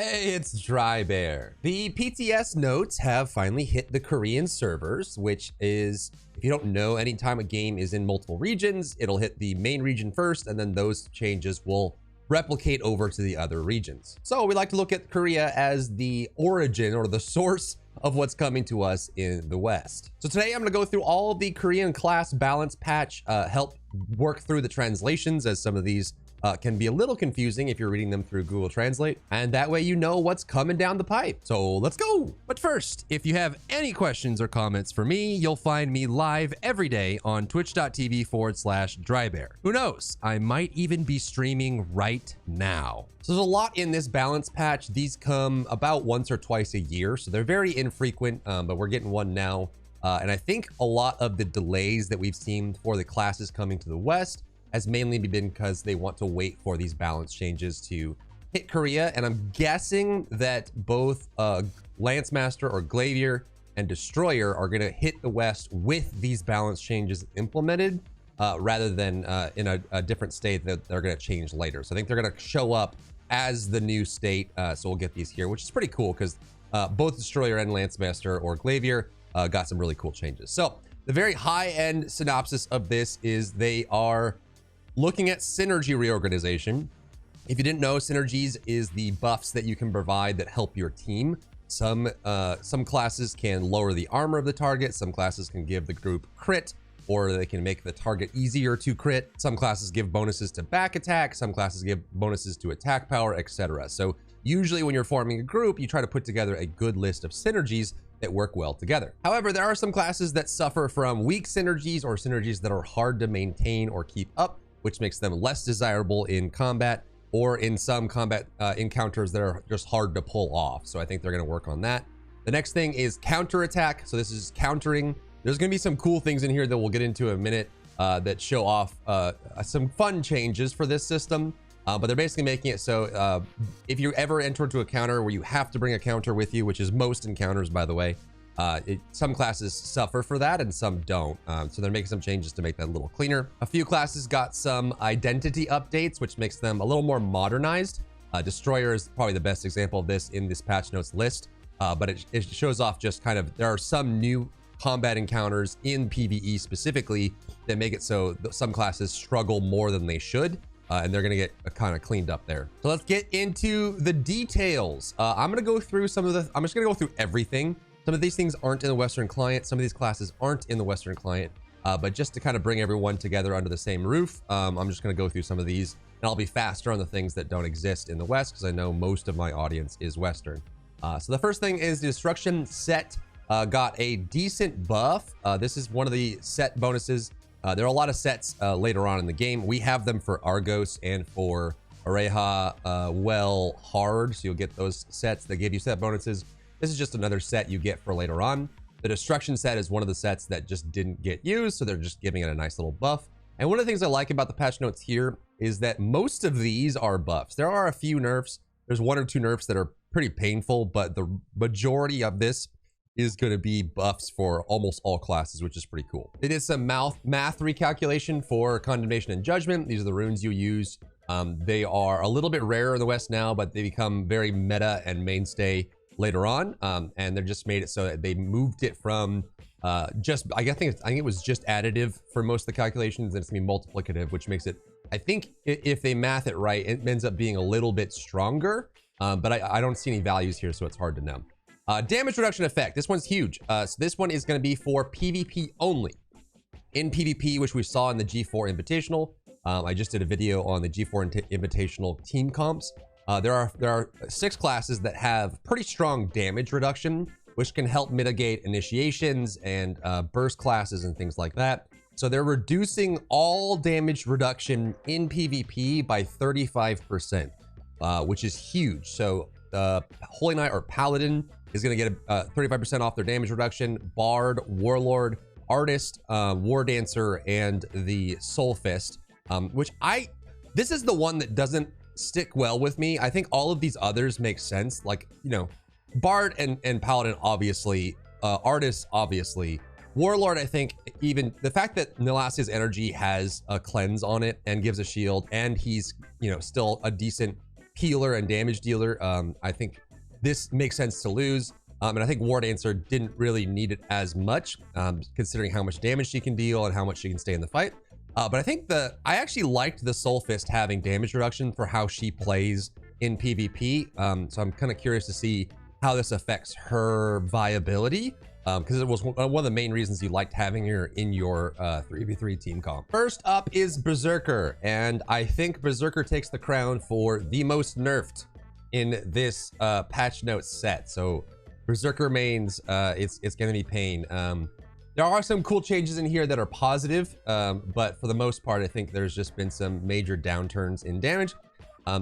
Hey, it's Drybear. The PTS notes have finally hit the Korean servers, which is, if you don't know, anytime a game is in multiple regions, it'll hit the main region first, and then those changes will replicate over to the other regions. So we like to look at Korea as the origin or the source of what's coming to us in the West. So today I'm going to go through all of the Korean class balance patch, help work through the translations, as some of these can be a little confusing if you're reading them through Google Translate, and that way you know what's coming down the pipe. So let's go. But first, if you have any questions or comments for me, you'll find me live every day on twitch.tv/Drybear. Who knows? I might even be streaming right now. So there's a lot in this balance patch. These come about once or twice a year, so they're very infrequent, but we're getting one now. And I think a lot of the delays that we've seen for the classes coming to the West has mainly been because they want to wait for these balance changes to hit Korea. And I'm guessing that both Lance Master or Glaivier and Destroyer are gonna hit the West with these balance changes implemented, rather than in a different state that they're gonna change later. So I think they're gonna show up as the new state. So we'll get these here, which is pretty cool because both Destroyer and Lance Master or Glaivier got some really cool changes. So the very high end synopsis of this is they are looking at synergy reorganization. If you didn't know, synergies is the buffs that you can provide that help your team. Some classes can lower the armor of the target. Some classes can give the group crit, or they can make the target easier to crit. Some classes give bonuses to back attack. Some classes give bonuses to attack power, etc. So usually when you're forming a group, you try to put together a good list of synergies that work well together. However, there are some classes that suffer from weak synergies or synergies that are hard to maintain or keep up, which makes them less desirable in combat or in some combat encounters that are just hard to pull off. So I think they're gonna work on that. The next thing is counterattack. So this is countering. There's gonna be some cool things in here that we'll get into in a minute that show off some fun changes for this system. But they're basically making it so if you ever enter into a counter where you have to bring a counter with you, which is most encounters, by the way, some classes suffer for that and some don't. So they're making some changes to make that a little cleaner. A few classes got some identity updates, which makes them a little more modernized. Destroyer is probably the best example of this in this patch notes list, but it shows off just kind of, there are some new combat encounters in PvE specifically that make it so some classes struggle more than they should. And they're gonna get kind of cleaned up there. So let's get into the details. I'm gonna go through I'm just gonna go through everything. Some of these things aren't in the Western client. Some of these classes aren't in the Western client. But just to kind of bring everyone together under the same roof, I'm just gonna go through some of these, and I'll be faster on the things that don't exist in the West because I know most of my audience is Western. So the first thing is the destruction set got a decent buff. This is one of the set bonuses. There are a lot of sets later on in the game. We have them for Argos and for Areha hard, so you'll get those sets that give you set bonuses. This is just another set you get for later on. The destruction set is one of the sets that just didn't get used, so they're just giving it a nice little buff. And one of the things I like about the patch notes here is that most of these are buffs. There are a few nerfs. There's one or two nerfs that are pretty painful, but the majority of this is going to be buffs for almost all classes, which is pretty cool. It is some math recalculation for condemnation and judgment. These are the runes you use. They are a little bit rarer in the West now, but they become very meta and mainstay later on. And they're just made it so that they moved it from I think it was just additive for most of the calculations, and it's gonna be multiplicative, which makes it, I think if they math it right, it ends up being a little bit stronger. But I don't see any values here, so it's hard to know. Damage reduction effect. This one's huge. So this one is going to be for PvP only. In PvP, which we saw in the G4 Invitational, I just did a video on the G4 Invitational team comps. There are 6 classes that have pretty strong damage reduction, which can help mitigate initiations and burst classes and things like that. So they're reducing all damage reduction in PvP by 35%, which is huge. So Holy Knight or Paladin is going to get 35% off their damage reduction. Bard, Warlord, Artist, Wardancer, and the Soulfist, this is the one that doesn't stick well with me. I think all of these others make sense. Like, you know, Bard and Paladin, obviously, Artist, obviously. Warlord, I think, even the fact that Nilasia's energy has a cleanse on it and gives a shield, and he's, you know, still a decent healer and damage dealer. I think this makes sense to lose. And I think Wardancer didn't really need it as much, considering how much damage she can deal and how much she can stay in the fight. But I think I actually liked the Soulfist having damage reduction for how she plays in PvP. So I'm kind of curious to see how this affects her viability, because it was one of the main reasons you liked having her in your 3v3 team comp. First up is Berserker, and I think Berserker takes the crown for the most nerfed in this patch notes set. So Berserker mains, it's gonna be pain. There are some cool changes in here that are positive, but for the most part, I think there's just been some major downturns in damage.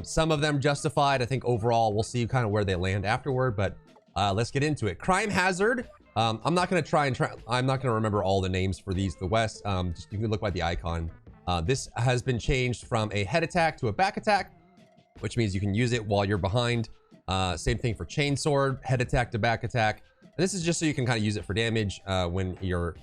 Some of them justified. I think overall, we'll see kind of where they land afterward, but let's get into it. Crime Hazard. I'm not gonna I'm not gonna remember all the names for these to the west. Just you can look by the icon. This has been changed from a head attack to a back attack, which means you can use it while you're behind. Same thing for Chainsword, head attack to back attack. And this is just so you can kind of use it for damage when you're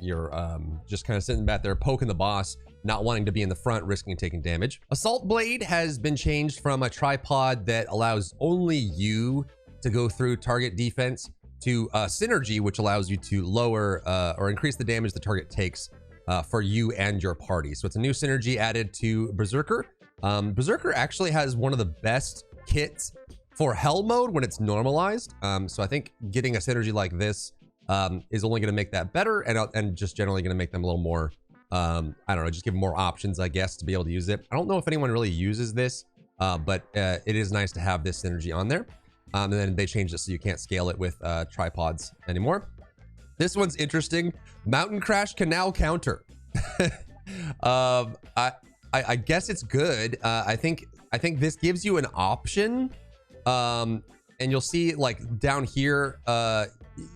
just kind of sitting back there poking the boss, not wanting to be in the front, risking taking damage. Assault Blade has been changed from a tripod that allows only you to go through target defense to Synergy, which allows you to lower or increase the damage the target takes for you and your party. So it's a new synergy added to Berserker. Berserker actually has one of the best kits for hell mode when it's normalized. So I think getting a synergy like this is only going to make that better, and just generally going to make them a little more, I don't know, just give them more options, I guess, to be able to use it. I don't know if anyone really uses this, but it is nice to have this synergy on there. And then they changed it so you can't scale it with tripods anymore. This one's interesting. Mountain Crash Canal Counter. I guess it's good. I think this gives you an option. And you'll see like down here,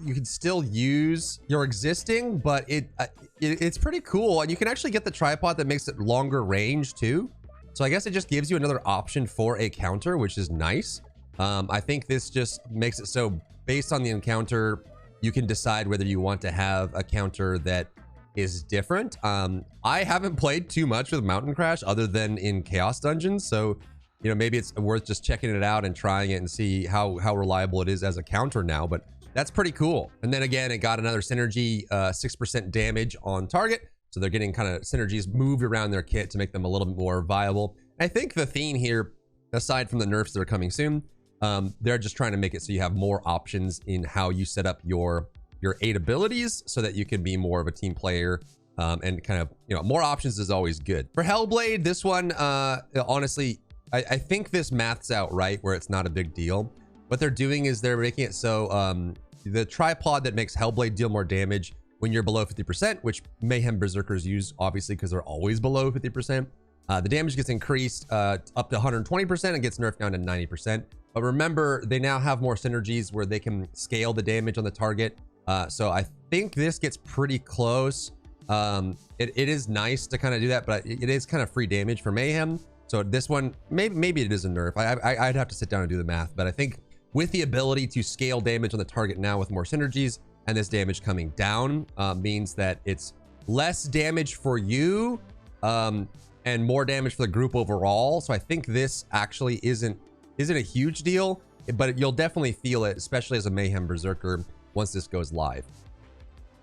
you can still use your existing, but it's pretty cool. And you can actually get the tripod that makes it longer range too. So I guess it just gives you another option for a counter, which is nice. I think this just makes it so based on the encounter, you can decide whether you want to have a counter that is different. I haven't played too much with Mountain Crash other than in Chaos Dungeons. So, you know, maybe it's worth just checking it out and trying it and see how reliable it is as a counter now, but that's pretty cool. And then again, it got another synergy, 6% damage on target. So they're getting kind of synergies moved around their kit to make them a little bit more viable. I think the theme here, aside from the nerfs that are coming soon, they're just trying to make it so you have more options in how you set up your 8 abilities so that you can be more of a team player, and kind of, you know, more options is always good. For Hellblade, this one, honestly, I think this maths out right where it's not a big deal. What they're doing is they're making it so the tripod that makes Hellblade deal more damage when you're below 50%, which Mayhem Berserkers use, obviously, because they're always below 50%. The damage gets increased up to 120% and gets nerfed down to 90%. But remember, they now have more synergies where they can scale the damage on the target. So I think this gets pretty close. It is nice to kind of do that, but it is kind of free damage for Mayhem. So this one, maybe it is a nerf. I'd have to sit down and do the math, but I think with the ability to scale damage on the target now with more synergies and this damage coming down means that it's less damage for you and more damage for the group overall. So I think this actually isn't a huge deal, but you'll definitely feel it, especially as a Mayhem Berserker once this goes live.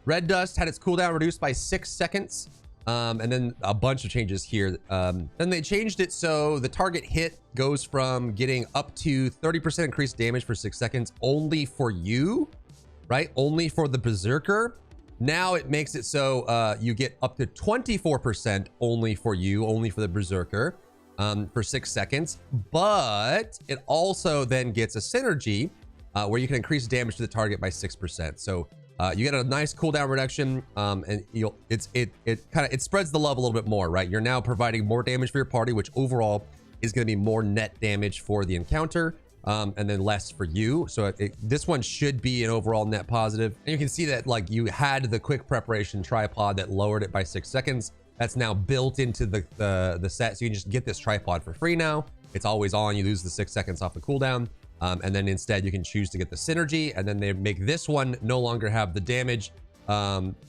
Red Dust had its cooldown reduced by 6 seconds. And then a bunch of changes here. Then they changed it so the target hit goes from getting up to 30% increased damage for 6 seconds only for you, right? Only for the Berserker. Now it makes it so you get up to 24% only for you, only for the Berserker, for 6 seconds. But it also then gets a synergy where you can increase damage to the target by 6%. So you get a nice cooldown reduction, and it spreads the love a little bit more, right? You're now providing more damage for your party, which overall is going to be more net damage for the encounter, and then less for you. So this one should be an overall net positive. And you can see that like you had the quick preparation tripod that lowered it by 6 seconds. That's now built into the set, so you can just get this tripod for free now. It's always on. You lose the 6 seconds off the cooldown. And then instead you can choose to get the synergy, and then they make this one no longer have the damage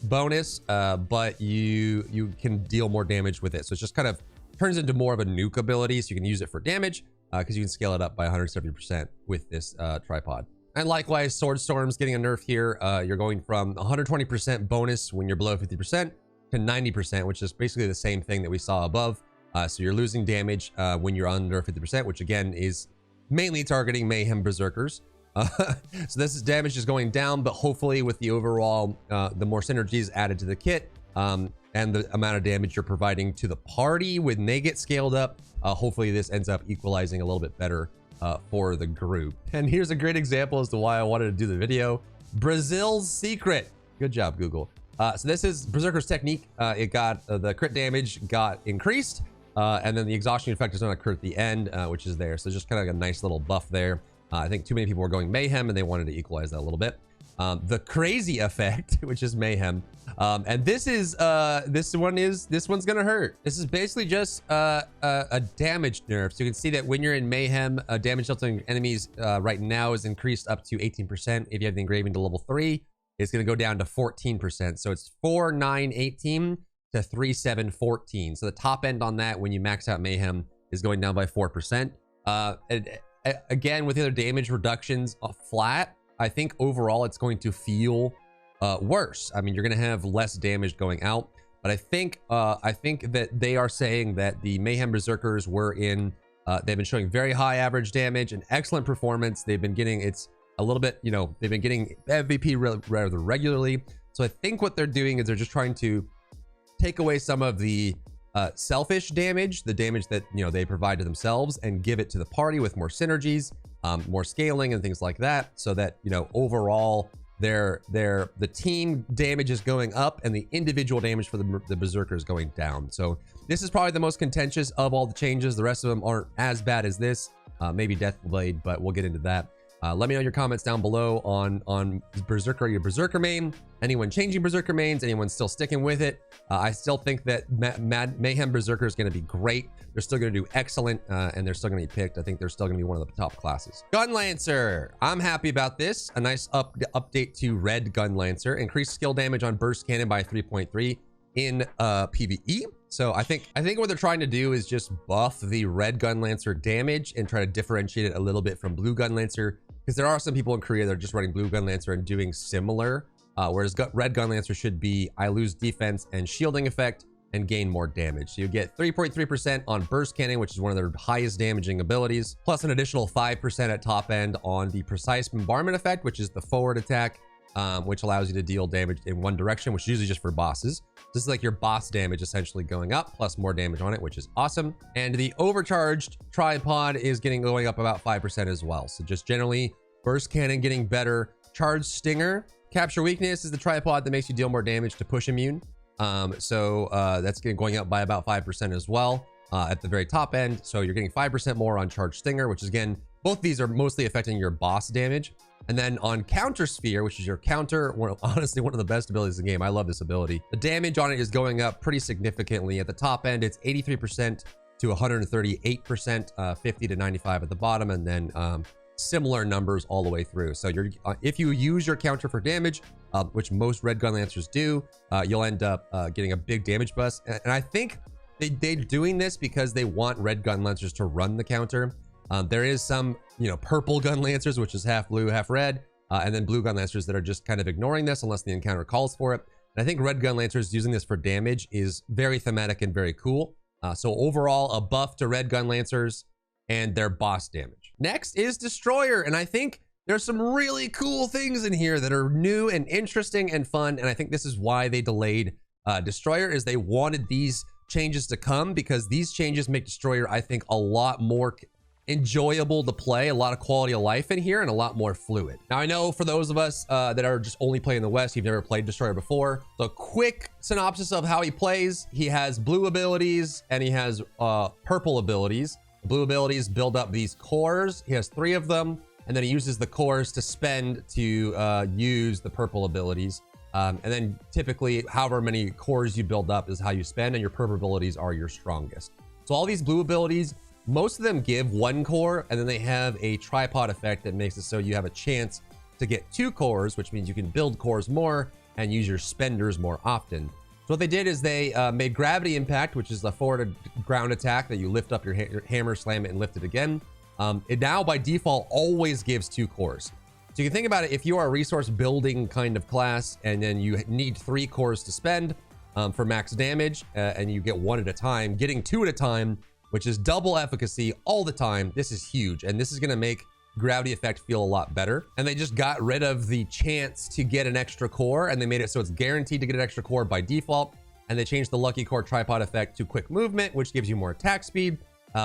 bonus, but you can deal more damage with it. So it just kind of turns into more of a nuke ability, so you can use it for damage, because you can scale it up by 170% with this tripod. And likewise, Sword Storm's getting a nerf here. You're going from 120% bonus when you're below 50% to 90%, which is basically the same thing that we saw above. So you're losing damage when you're under 50%, which again is mainly targeting Mayhem Berserkers. So this is damage is going down, but hopefully with the overall, the more synergies added to the kit, and the amount of damage you're providing to the party when they get scaled up, hopefully this ends up equalizing a little bit better for the group. And here's a great example as to why I wanted to do the video. Brazil's secret. Good job, Google. So this is Berserker's technique. It got the crit damage got increased, and then the exhaustion effect is not occur at the end, which is there. So just kind of like a nice little buff there. I think too many people were going Mayhem and they wanted to equalize that a little bit. The crazy effect, which is Mayhem. And this one's gonna hurt. This is basically just a damage nerf. So you can see that when you're in Mayhem, damage dealt to enemies right now is increased up to 18%. If you have the engraving to level 3, it's gonna go down to 14%. So it's 4, 9, 18 to 3, 7, 14. So the top end on that when you max out Mayhem is going down by 4%. Again, with the other damage reductions flat, I think overall it's going to feel worse. I mean, you're going to have less damage going out, but I think that they are saying that the Mayhem Berserkers were in, they've been showing very high average damage and excellent performance. They've been getting, it's a little bit, you know, they've been getting MVP rather regularly. So I think what they're doing is they're just trying to take away some of the selfish damage, the damage that, you know, they provide to themselves, and give it to the party with more synergies, more scaling and things like that, so that, you know, overall the team damage is going up and the individual damage for the Berserker is going down. So this is probably the most contentious of all the changes. The rest of them aren't as bad as this, maybe Deathblade, but we'll get into that. Let me know your comments down below on Berserker, your Berserker main, anyone changing Berserker mains, anyone still sticking with it. I still think that Mayhem Berserker is going to be great. They're still going to do excellent, and they're still going to be picked. I think they're still going to be one of the top classes. Gunlancer, I'm happy about this. A nice update to Red Gunlancer. Increased skill damage on burst cannon by 3.3 in PvE. So I think what they're trying to do is just buff the Red Gunlancer damage and try to differentiate it a little bit from Blue Gunlancer, because there are some people in Korea that are just running Blue Gunlancer and doing similar, whereas Red Gunlancer should be I lose defense and shielding effect and gain more damage. So you get 3.3% on burst cannon, which is one of their highest damaging abilities, plus an additional 5% at top end on the precise bombardment effect, which is the forward attack, which allows you to deal damage in one direction, which is usually just for bosses. This is like your boss damage essentially going up, plus more damage on it, which is awesome. And the overcharged tripod is going up about 5% as well. So just generally, burst cannon getting better. Charged stinger, capture weakness is the tripod that makes you deal more damage to push immune. That's going up by about 5% as well at the very top end. So you're getting 5% more on charged stinger, which is, again, both these are mostly affecting your boss damage. And then on Counter Sphere, which is your counter, honestly one of the best abilities in the game. I love this ability. The damage on it is going up pretty significantly. At the top end, it's 83% to 138%, 50 to 95 at the bottom, and then similar numbers all the way through. So you're if you use your counter for damage, which most Red Gunlancers do, you'll end up getting a big damage boost. And I think they're doing this because they want Red Gunlancers to run the counter. There is some, you know, purple Gunlancers, which is half blue, half red, and then blue Gunlancers that are just kind of ignoring this unless the encounter calls for it. And I think Red Gunlancers using this for damage is very thematic and very cool. So overall, a buff to Red Gunlancers and their boss damage. Next is Destroyer, and I think there's some really cool things in here that are new and interesting and fun, and I think this is why they delayed Destroyer, is they wanted these changes to come, because these changes make Destroyer, I think, a lot more enjoyable to play, a lot of quality of life in here, and a lot more fluid. Now, I know for those of us that are just only playing the West, you've never played Destroyer before. The quick synopsis of how he plays: he has blue abilities and he has purple abilities. The blue abilities build up these cores. He has 3 of them, and then he uses the cores to spend to use the purple abilities. And then typically, however many cores you build up is how you spend, and your purple abilities are your strongest. So all these blue abilities, most of them give 1 core, and then they have a tripod effect that makes it so you have a chance to get 2 cores, which means you can build cores more and use your spenders more often. So what they did is they made Gravity Impact, which is the forward ground attack that you lift up your hammer, slam it, and lift it again. It now by default always gives 2 cores. So you can think about it, if you are a resource building kind of class and then you need 3 cores to spend for max damage, and you get 1 at a time, getting 2 at a time, which is double efficacy all the time, this is huge. And this is going to make gravity effect feel a lot better. And they just got rid of the chance to get an extra core, and they made it so it's guaranteed to get an extra core by default. And they changed the lucky core tripod effect to quick movement, which gives you more attack speed.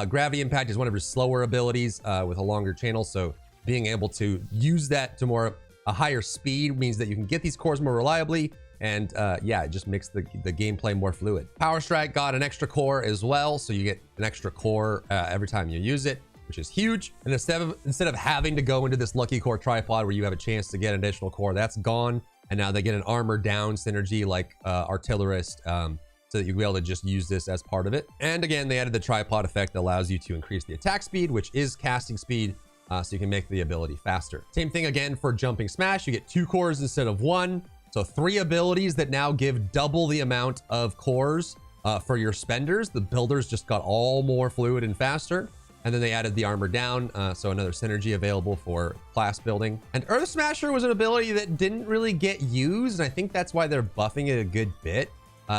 Gravity impact is one of your slower abilities with a longer channel, so being able to use that to a higher speed means that you can get these cores more reliably. And yeah, it just makes the gameplay more fluid. Power Strike got an extra core as well, so you get an extra core every time you use it, which is huge. And instead of having to go into this lucky core tripod where you have a chance to get an additional core, that's gone. And now they get an armor down synergy like Artillerist, so that you'll be able to just use this as part of it. And again, they added the tripod effect that allows you to increase the attack speed, which is casting speed, so you can make the ability faster. Same thing again for jumping smash. You get 2 cores instead of 1. So 3 abilities that now give double the amount of cores for your spenders. The builders just got all more fluid and faster. And then they added the armor down, so another synergy available for class building. And Earth Smasher was an ability that didn't really get used, and I think that's why they're buffing it a good bit.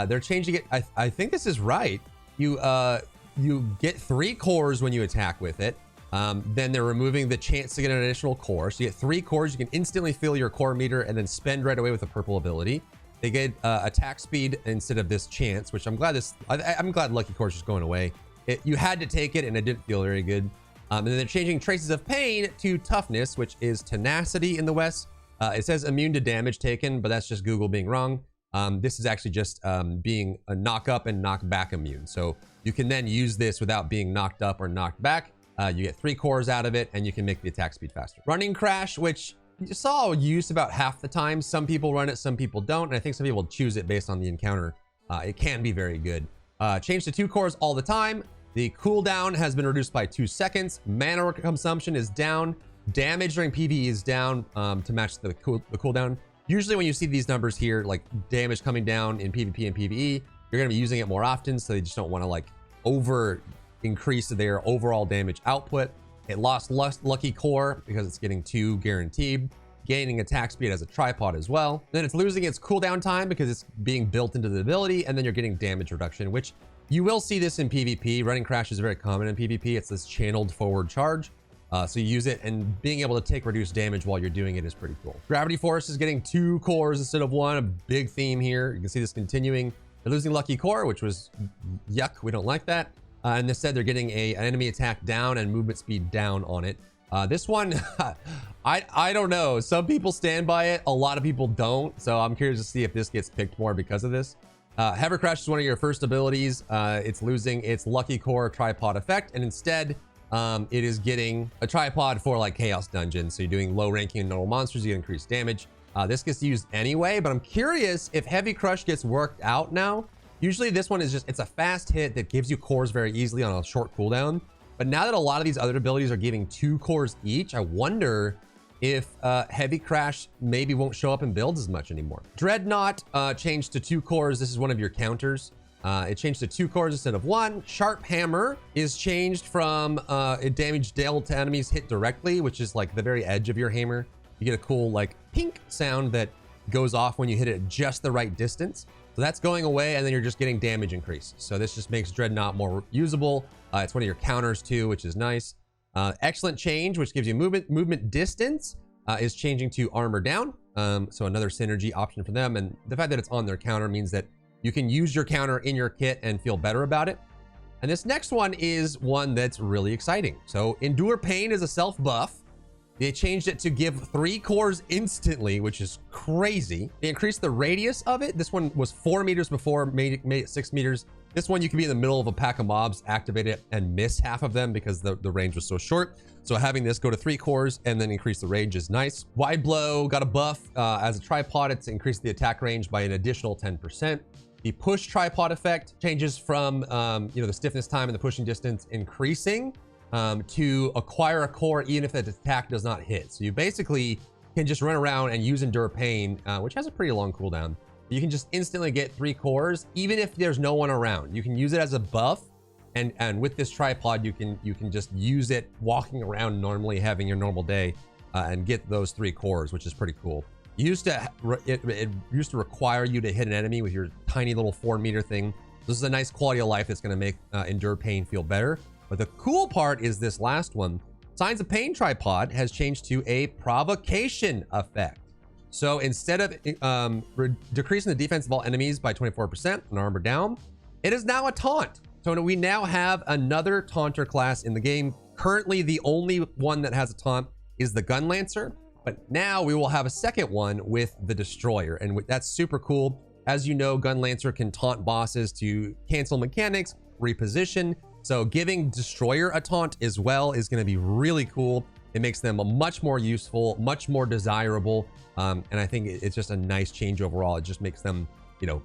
They're changing it. I think this is right. You get 3 cores when you attack with it. Then they're removing the chance to get an additional core. So you get 3 cores. You can instantly fill your core meter and then spend right away with a purple ability. They get attack speed instead of this chance, which I'm glad I'm glad Lucky Core is just going away. You had to take it and it didn't feel very good. And then they're changing Traces of Pain to Toughness, which is Tenacity in the West. It says immune to damage taken, but that's just Google being wrong. This is actually just being a knock up and knock back immune. So you can then use this without being knocked up or knocked back. You get 3 cores out of it, and you can make the attack speed faster. Running Crash, which you saw used about half the time. Some people run it, some people don't, and I think some people choose it based on the encounter. It can be very good. Change to 2 cores all the time. The cooldown has been reduced by 2 seconds. Mana consumption is down. Damage during PvE is down to match the cooldown. Usually when you see these numbers here, like damage coming down in PvP and PvE, you're going to be using it more often, so they just don't want to like over increase their overall damage output. It lost Lucky Core because it's getting 2 guaranteed, gaining attack speed as a tripod as well. Then it's losing its cooldown time because it's being built into the ability, and then you're getting damage reduction, which you will see this in PvP. Running Crash is very common in PvP. It's this channeled forward charge. So you use it, and being able to take reduced damage while you're doing it is pretty cool. Gravity Force is getting 2 cores instead of 1, a big theme here. You can see this continuing. They're losing Lucky Core, which was yuck. We don't like that. And instead, they're getting an enemy attack down and movement speed down on it. This one, I don't know. Some people stand by it. A lot of people don't. So I'm curious to see if this gets picked more because of this. Heavy Crash is one of your first abilities. It's losing its Lucky Core tripod effect, and instead it is getting a tripod for like Chaos Dungeon. So you're doing low ranking and normal monsters, you get increased damage. This gets used anyway, but I'm curious if Heavy Crush gets worked out now. Usually this one is just, it's a fast hit that gives you cores very easily on a short cooldown. But now that a lot of these other abilities are giving 2 cores each, I wonder if Heavy Crash maybe won't show up in builds as much anymore. Dreadnought changed to 2 cores. This is one of your counters. It changed to 2 cores instead of 1. Sharp Hammer is changed from a damage dealt to enemies hit directly, which is like the very edge of your hammer. You get a cool like pink sound that goes off when you hit it at just the right distance. So that's going away, and then you're just getting damage increase. So this just makes Dreadnought more usable. It's one of your counters too, which is nice. Excellent change, which gives you movement distance, is changing to armor down. So another synergy option for them. And the fact that it's on their counter means that you can use your counter in your kit and feel better about it. And this next one is one that's really exciting. So Endure Pain is a self buff. They changed it to give 3 cores instantly, which is crazy. They increased the radius of it. This one was 4 meters before, made it 6 meters. This one, you can be in the middle of a pack of mobs, activate it, and miss half of them because the range was so short. So having this go to 3 cores and then increase the range is nice. Wide Blow got a buff. As a tripod, it's increased the attack range by an additional 10%. The push tripod effect changes from the stiffness time and the pushing distance increasing to acquire a core even if the attack does not hit. So you basically can just run around and use Endure Pain, which has a pretty long cooldown. You can just instantly get 3 cores even if there's no one around. You can use it as a buff And with this tripod, you can just use it walking around normally, having your normal day, and get those 3 cores, which is pretty cool. It used to require you to hit an enemy with your tiny little 4-meter thing. This is a nice quality of life that's going to make endure pain feel better. But the cool part is this last one. Signs of Pain tripod has changed to a provocation effect. So instead of decreasing the defense of all enemies by 24% and armor down, it is now a taunt. So we now have another taunter class in the game. Currently, the only one that has a taunt is the Gunlancer, but now we will have a second one with the Destroyer, and that's super cool. As you know, Gunlancer can taunt bosses to cancel mechanics, reposition. So giving Destroyer a taunt as well is going to be really cool. It makes them much more useful, much more desirable, and I think it's just a nice change overall. It just makes them, you know,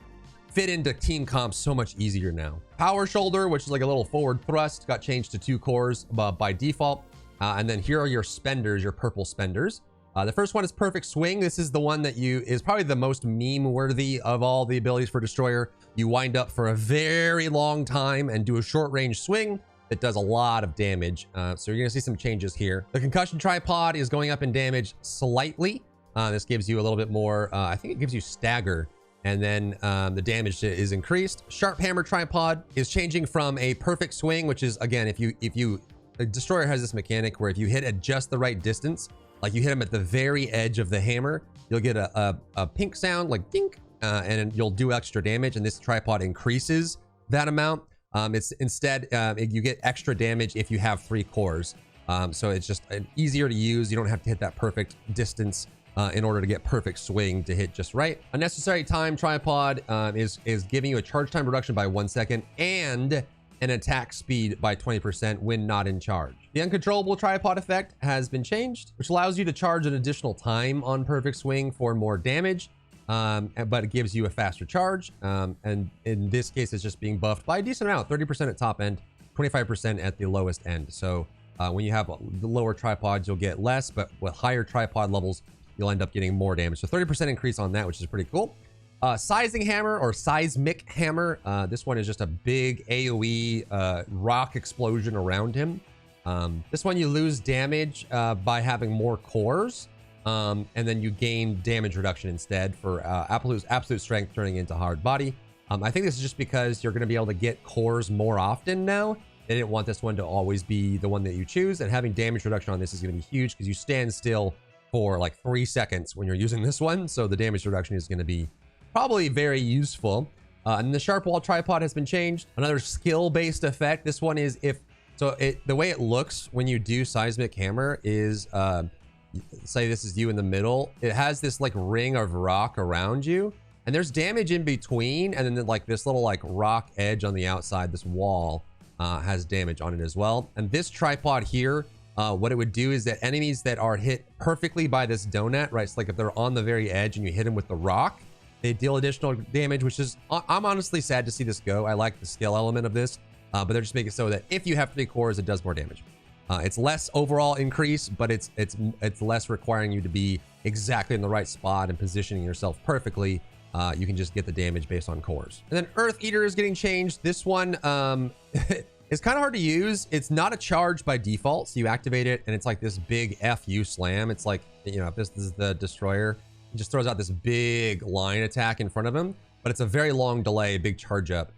fit into team comps so much easier now. Power Shoulder, which is like a little forward thrust, got changed to 2 cores by default. And then here are your spenders, your purple spenders. The first one is Perfect Swing. This is the one that is probably the most meme worthy of all the abilities for Destroyer. You wind up for a very long time and do a short range swing that does a lot of damage. So you're gonna see some changes here. The Concussion tripod is going up in damage slightly. This gives you a little bit more, I think it gives you stagger, and then the damage is increased. Sharp Hammer tripod is changing from a Perfect Swing, which is, again, if you the Destroyer has this mechanic where if you hit at just the right distance, like you hit him at the very edge of the hammer, you'll get a pink sound like dink, and you'll do extra damage, and this tripod increases that amount. It's instead, you get extra damage if you have 3 cores. So it's just easier to use. You don't have to hit that perfect distance in order to get Perfect Swing to hit just right. Unnecessary Time tripod is giving you a charge time reduction by 1 second and an attack speed by 20% when not in charge. The Uncontrollable tripod effect has been changed, which allows you to charge an additional time on Perfect Swing for more damage, but it gives you a faster charge. And in this case, it's just being buffed by a decent amount, 30% at top end, 25% at the lowest end. So when you have the lower tripods, you'll get less, but with higher tripod levels, you'll end up getting more damage. So 30% increase on that, which is pretty cool. Sizing Hammer or Seismic Hammer. This one is just a big AoE rock explosion around him. This one you lose damage by having more cores, and then you gain damage reduction instead for absolute strength turning into hard body. I think this is just because you're going to be able to get cores more often now. They didn't want this one to always be the one that you choose, and having damage reduction on this is going to be huge because you stand still for like 3 seconds when you're using this one, so the damage reduction is going to be probably very useful. And the Sharp Wall tripod has been changed. Another skill-based effect. This one is the way it looks when you do Seismic Hammer is, say this is you in the middle. It has this like ring of rock around you, and there's damage in between, and then like this little like rock edge on the outside, this wall has damage on it as well. And this tripod here, what it would do is that enemies that are hit perfectly by this donut, right? It's like if they're on the very edge and you hit them with the rock, they deal additional damage, which is, I'm honestly sad to see this go. I like the skill element of this, but they're just making it so that if you have 3 cores, it does more damage. It's less overall increase, but it's less requiring you to be exactly in the right spot and positioning yourself perfectly. You can just get the damage based on cores. And then Earth Eater is getting changed. This one is kind of hard to use. It's not a charge by default, so you activate it, and it's like this big FU slam. It's like, you know, if this is the Destroyer, it just throws out this big line attack in front of him, but it's a very long delay, big charge up.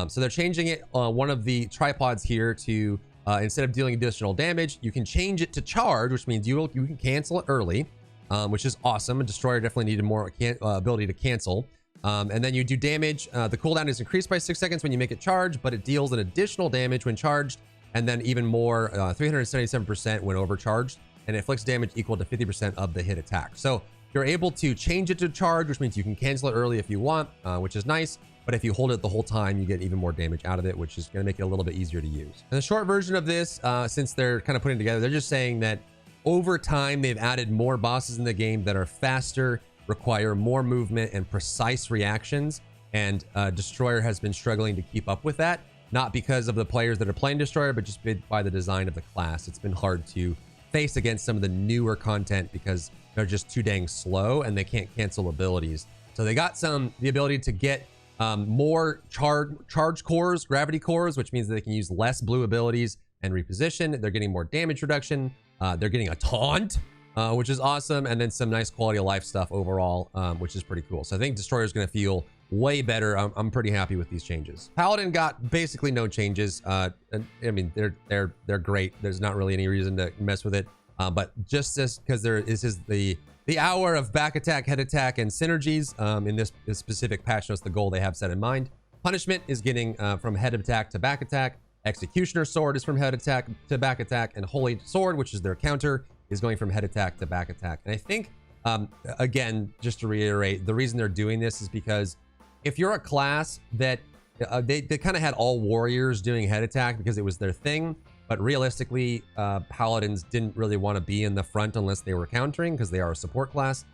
So they're changing it. One of the tripods here to, instead of dealing additional damage, you can change it to charge, which means you can cancel it early, which is awesome. A Destroyer definitely needed more ability to cancel. And then you do damage. The cooldown is increased by 6 seconds when you make it charge, but it deals an additional damage when charged, and then even more, 377% when overcharged, and it inflicts damage equal to 50% of the hit attack. So you're able to change it to charge, which means you can cancel it early if you want, which is nice. But if you hold it the whole time, you get even more damage out of it, which is going to make it a little bit easier to use. And the short version of this, since they're kind of putting it together, they're just saying that over time, they've added more bosses in the game that are faster, require more movement and precise reactions. And Destroyer has been struggling to keep up with that, not because of the players that are playing Destroyer, but just by the design of the class. It's been hard to face against some of the newer content because they're just too dang slow and they can't cancel abilities. So they got the ability to get More charge cores, gravity cores, which means that they can use less blue abilities and reposition. They're getting more damage reduction. They're getting a taunt, which is awesome. And then some nice quality of life stuff overall, which is pretty cool. So I think Destroyer is going to feel way better. I'm pretty happy with these changes. Paladin got basically no changes. I mean, they're great. There's not really any reason to mess with it. But just because this is the hour of back attack, head attack, and synergies in this specific patch notes, the goal they have set in mind. Punishment is getting from head attack to back attack. Executioner Sword is from head attack to back attack. And Holy Sword, which is their counter, is going from head attack to back attack. And I think, again, just to reiterate, the reason they're doing this is because if you're a class that they kind of had all warriors doing head attack because it was their thing, but realistically, paladins didn't really want to be in the front unless they were countering because they are a support class.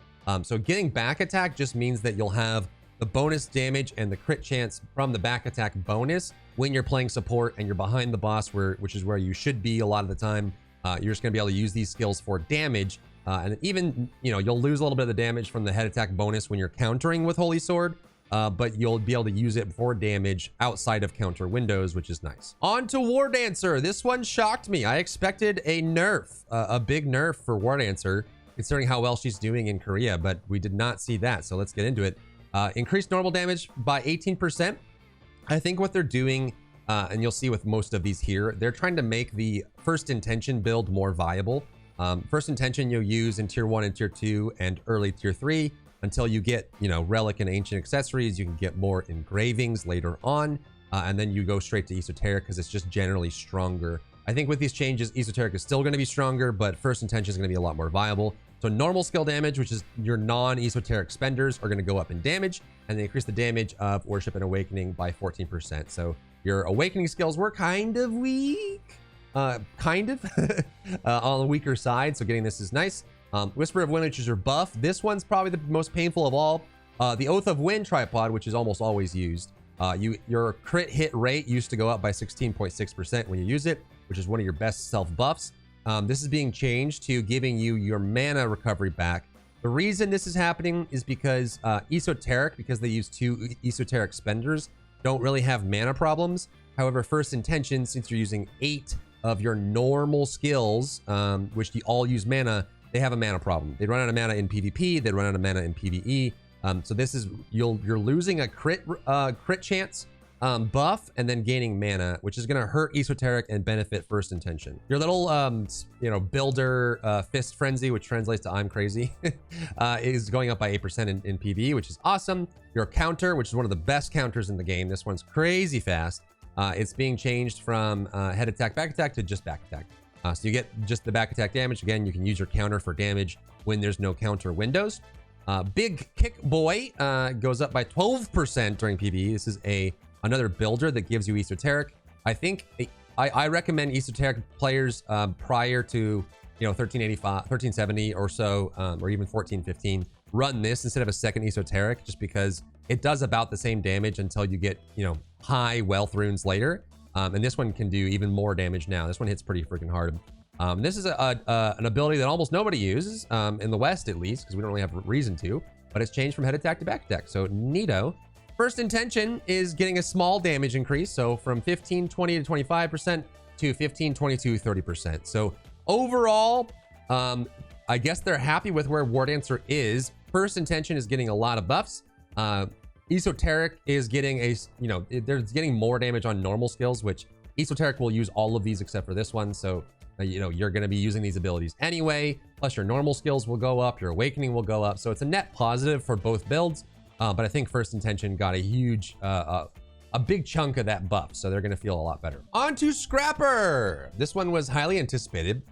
So getting back attack just means that you'll have the bonus damage and the crit chance from the back attack bonus when you're playing support and you're behind the boss, which is where you should be a lot of the time. You're just going to be able to use these skills for damage. And even, you'll lose a little bit of the damage from the head attack bonus when you're countering with Holy Sword. But you'll be able to use it for damage outside of counter windows, which is nice. On to Wardancer. This one shocked me. I expected a nerf, a big nerf for Wardancer, considering how well she's doing in Korea, but we did not see that. So let's get into it. Increased normal damage by 18%. I think what they're doing, and you'll see with most of these here, they're trying to make the First Intention build more viable. First Intention you'll use in tier 1 and tier 2 and early tier 3. Until you get, relic and ancient accessories. You can get more engravings later on. And then you go straight to esoteric because it's just generally stronger. I think with these changes, esoteric is still going to be stronger, but First Intention is going to be a lot more viable. So normal skill damage, which is your non-esoteric spenders, are going to go up in damage. And they increase the damage of Worship and Awakening by 14%. So your Awakening skills were kind of weak. On the weaker side. So getting this is nice. Whisper of Wind, which is your buff. This one's probably the most painful of all. The Oath of Wind tripod, which is almost always used. Your crit hit rate used to go up by 16.6% when you use it, which is one of your best self buffs. This is being changed to giving you your mana recovery back. The reason this is happening is because esoteric, because they use 2 esoteric spenders, don't really have mana problems. However, First Intention, since you're using 8 of your normal skills, which you all use mana, they have a mana problem. They run out of mana in PvP. They run out of mana in PvE. So this is, you're losing a crit chance buff and then gaining mana, which is going to hurt esoteric and benefit First Intention. Your little, builder Fist Frenzy, which translates to I'm crazy, is going up by 8% in PvE, which is awesome. Your counter, which is one of the best counters in the game. This one's crazy fast. It's being changed from head attack, back attack to just back attack. So you get just the back attack damage. Again, you can use your counter for damage when there's no counter windows. Big Kick Boy goes up by 12% during PvE. This is another builder that gives you esoteric. I think I recommend esoteric players prior to 1385, 1370 or so, or even 1415. Run this instead of a second esoteric, just because it does about the same damage until you get high wealth runes later. And this one can do even more damage now. This one hits pretty freaking hard. This is an ability that almost nobody uses, in the West at least, because we don't really have reason to, but it's changed from head attack to back attack. So neato. First Intention is getting a small damage increase. So from 15, 20 to 25% to 15, 22, 30%. So overall, I guess they're happy with where Wardancer is. First Intention is getting a lot of buffs. Esoteric is getting they're getting more damage on normal skills, which Esoteric will use all of these except for this one. So, you're going to be using these abilities anyway. Plus your normal skills will go up, your Awakening will go up. So it's a net positive for both builds. But I think First Intention got a huge, a big chunk of that buff. So they're going to feel a lot better. On to Scrapper. This one was highly anticipated.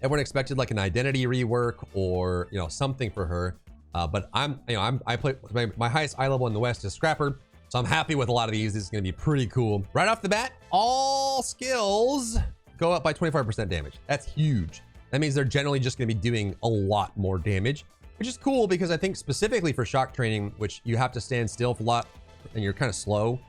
Everyone expected like an identity rework or, something for her. But I play my highest eye level in the West is Scrapper, so I'm happy with a lot of these. This is going to be pretty cool. Right off the bat, all skills go up by 25% damage. That's huge. That means they're generally just going to be doing a lot more damage, which is cool because I think specifically for shock training, which you have to stand still for a lot and you're kind of slow,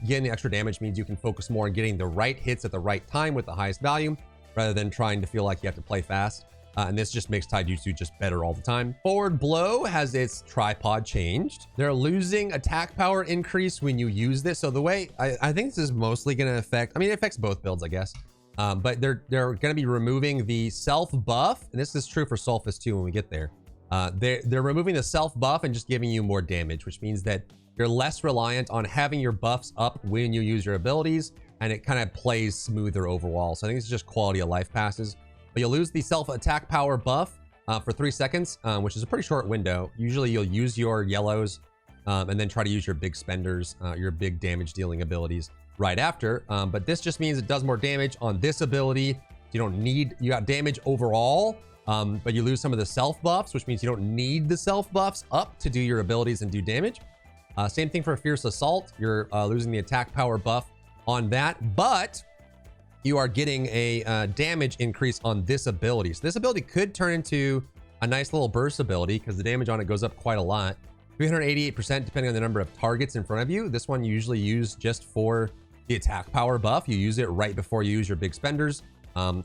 getting the extra damage means you can focus more on getting the right hits at the right time with the highest value rather than trying to feel like you have to play fast. And this just makes taijutsu just better all the time. Forward blow has its tripod changed. They're losing attack power increase when you use this. So the way I think this is mostly going to affect, I mean, it affects both builds, I guess. But they're going to be removing the self buff, and this is true for Soulfist too when we get there. They're removing the self buff and just giving you more damage, which means that you're less reliant on having your buffs up when you use your abilities, and it kind of plays smoother overall. So I think it's just quality of life passes. But you'll lose the self attack power buff for 3 seconds, which is a pretty short window. Usually you'll use your yellows and then try to use your big spenders, your big damage dealing abilities right after. But this just means it does more damage on this ability. You got damage overall, but you lose some of the self buffs, which means you don't need the self buffs up to do your abilities and do damage. Same thing for Fierce Assault. You're losing the attack power buff on that, but you are getting a damage increase on this ability. So this ability could turn into a nice little burst ability because the damage on it goes up quite a lot. 388% depending on the number of targets in front of you. This one you usually use just for the attack power buff. You use it right before you use your big spenders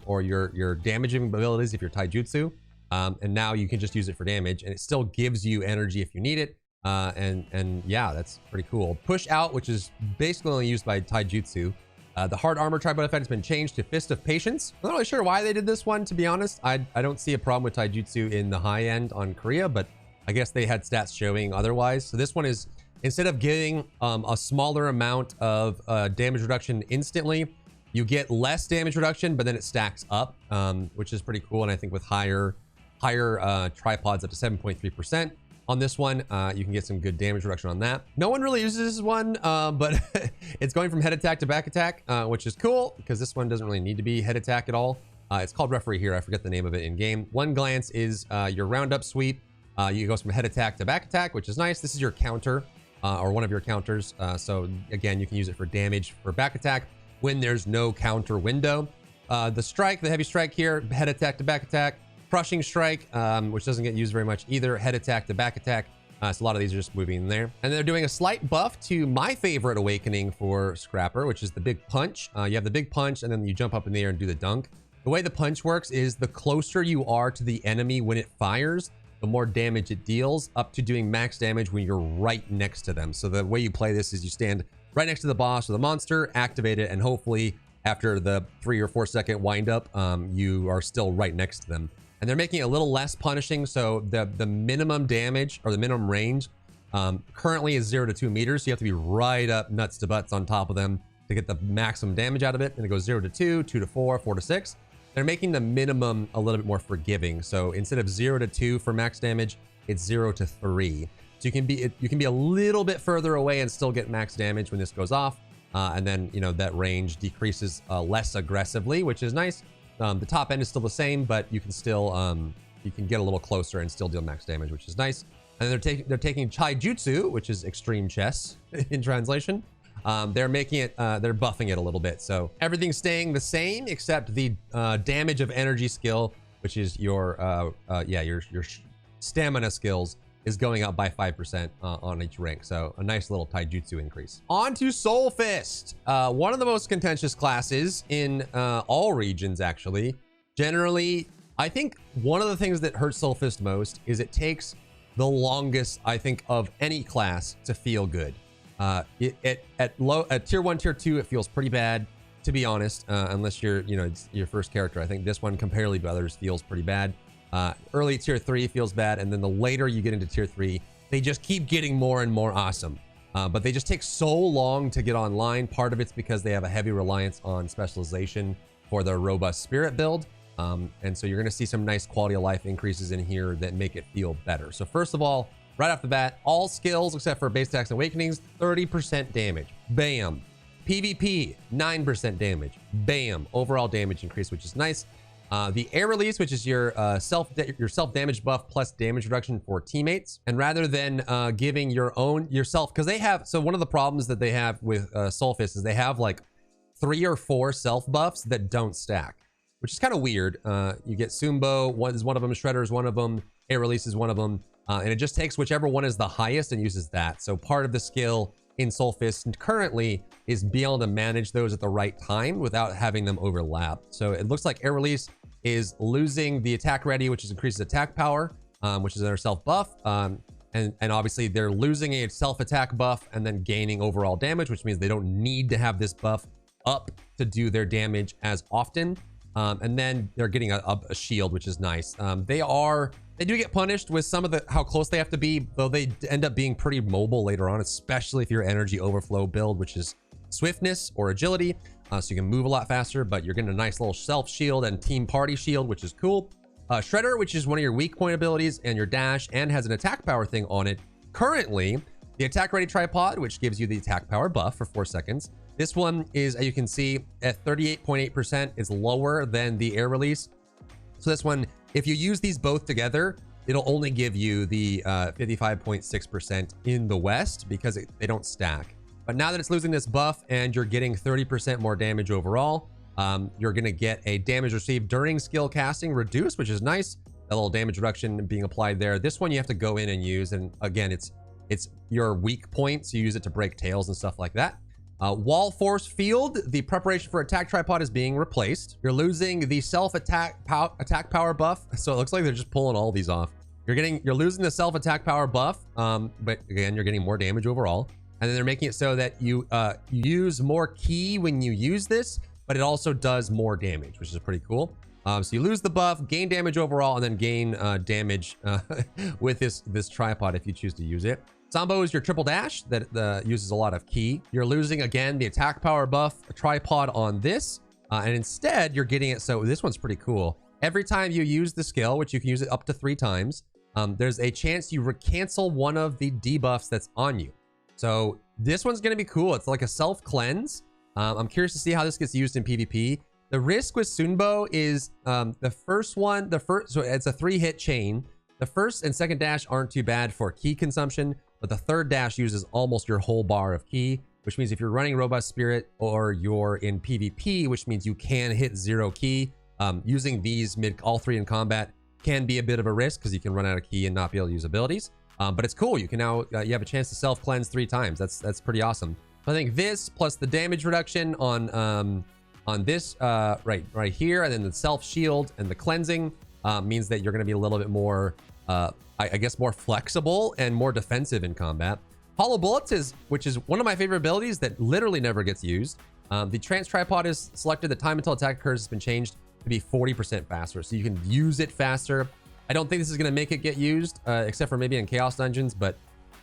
or your damaging abilities if you're taijutsu. And now you can just use it for damage, and it still gives you energy if you need it. And yeah, that's pretty cool. Push out, which is basically only used by taijutsu. The hard armor tripod effect has been changed to Fist of Patience. I'm not really sure why they did this one, to be honest. I don't see a problem with taijutsu in the high end on Korea, but I guess they had stats showing otherwise. So this one is, instead of getting a smaller amount of damage reduction instantly, you get less damage reduction, but then it stacks up, which is pretty cool. And I think with higher tripods up to 7.3%. On this one, you can get some good damage reduction on that. No one really uses this one, but it's going from head attack to back attack, which is cool because this one doesn't really need to be head attack at all. It's called Referee here. I forget the name of it in game. One glance is your roundup sweep. You go from head attack to back attack, which is nice. This is your counter or one of your counters. So again, you can use it for damage for back attack when there's no counter window. The strike, the heavy strike here, head attack to back attack. Crushing strike, which doesn't get used very much either. Head attack to back attack. So a lot of these are just moving in there. And they're doing a slight buff to my favorite awakening for Scrapper, which is the big punch. You have the big punch, and then you jump up in the air and do the dunk. The way the punch works is the closer you are to the enemy when it fires, the more damage it deals, up to doing max damage when you're right next to them. So the way you play this is you stand right next to the boss or the monster, activate it, and hopefully after the 3 or 4 second wind up, you are still right next to them. And they're making it a little less punishing. So the minimum damage or the minimum range currently is 0 to 2 meters. So you have to be right up nuts to butts on top of them to get the maximum damage out of it. And it goes 0 to 2, 2 to 4, 4 to 6. They're making the minimum a little bit more forgiving. So instead of 0 to 2 for max damage, it's 0 to 3. So you can be a little bit further away and still get max damage when this goes off. And then, that range decreases less aggressively, which is nice. The top end is still the same, but you can still you can get a little closer and still deal max damage, which is nice. And they're taking Chaijutsu, which is extreme chess in translation. They're making it they're buffing it a little bit. So everything's staying the same except the damage of energy skill, which is your stamina skills, is going up by 5% on each rank. So a nice little taijutsu increase. On to Soulfist, one of the most contentious classes in all regions, actually. Generally, I think one of the things that hurts Soulfist most is it takes the longest, I think, of any class to feel good. At tier 1, tier 2, it feels pretty bad, to be honest, unless you're, it's your first character. I think this one, comparatively to others, feels pretty bad. Early tier 3 feels bad, and then the later you get into tier 3, they just keep getting more and more awesome. But they just take so long to get online. Part of it's because they have a heavy reliance on specialization for their robust spirit build. And so you're going to see some nice quality of life increases in here that make it feel better. So first of all, right off the bat, all skills except for base attacks and awakenings, 30% damage. Bam. PvP, 9% damage. Bam. Overall damage increase, which is nice. The air release, which is your self damage buff plus damage reduction for teammates, and rather than giving yourself, because they have, so one of the problems that they have with Soulfist is they have like 3 or 4 self buffs that don't stack, which is kind of weird. You get Sumbo, one of them, Shredder is one of them, air release is one of them, and it just takes whichever one is the highest and uses that. So part of the skill in Soulfist currently is being able to manage those at the right time without having them overlap. So it looks like air release is losing the attack ready, which is increases attack power, which is their self buff. And obviously they're losing a self attack buff and then gaining overall damage, which means they don't need to have this buff up to do their damage as often. And then they're getting a shield, which is nice. They do get punished with some of how close they have to be, though they end up being pretty mobile later on, especially if your energy overflow build, which is swiftness or agility. So you can move a lot faster, but you're getting a nice little self shield and team party shield, which is cool. Shredder, which is one of your weak point abilities, and your dash, and has an attack power thing on it. Currently, the attack ready tripod, which gives you the attack power buff for 4 seconds. This one is, as you can see, at 38.8%, is lower than the air release. So this one, if you use these both together, it'll only give you the 55.6% in the West because they don't stack. But now that it's losing this buff and you're getting 30% more damage overall, you're going to get a damage received during skill casting reduced, which is nice. A little damage reduction being applied there. This one you have to go in and use. And again, it's your weak points. You use it to break tails and stuff like that. Wall force field, the preparation for attack tripod is being replaced. You're losing the self attack power buff. So it looks like they're just pulling all these off. You're losing the self attack power buff. But again, you're getting more damage overall. And then they're making it so that you use more ki when you use this, but it also does more damage, which is pretty cool. So you lose the buff, gain damage overall, and then gain damage with this tripod if you choose to use it. Sambo is your triple dash that uses a lot of ki. You're losing, again, the attack power buff tripod on this, and instead you're getting it. So this one's pretty cool. Every time you use the skill, which you can use it up to 3 times, there's a chance you cancel one of the debuffs that's on you. So this one's going to be cool. It's like a self cleanse. I'm curious to see how this gets used in PvP. The risk with Sunbo is the first, so it's a 3-hit chain. The first and second dash aren't too bad for ki consumption, but the third dash uses almost your whole bar of ki, which means if you're running Robust Spirit or you're in PvP, which means you can hit 0 ki, using these all 3 in combat can be a bit of a risk because you can run out of ki and not be able to use abilities. But it's cool. You can now, you have a chance to self cleanse 3 times. That's pretty awesome. So I think this plus the damage reduction on this right here, and then the self shield and the cleansing means that you're going to be a little bit more, I guess, more flexible and more defensive in combat. Hollow Bullets which is one of my favorite abilities that literally never gets used. The trance tripod is selected. The time until attack occurs has been changed to be 40% faster, so you can use it faster. I don't think this is going to make it get used, except for maybe in Chaos Dungeons, but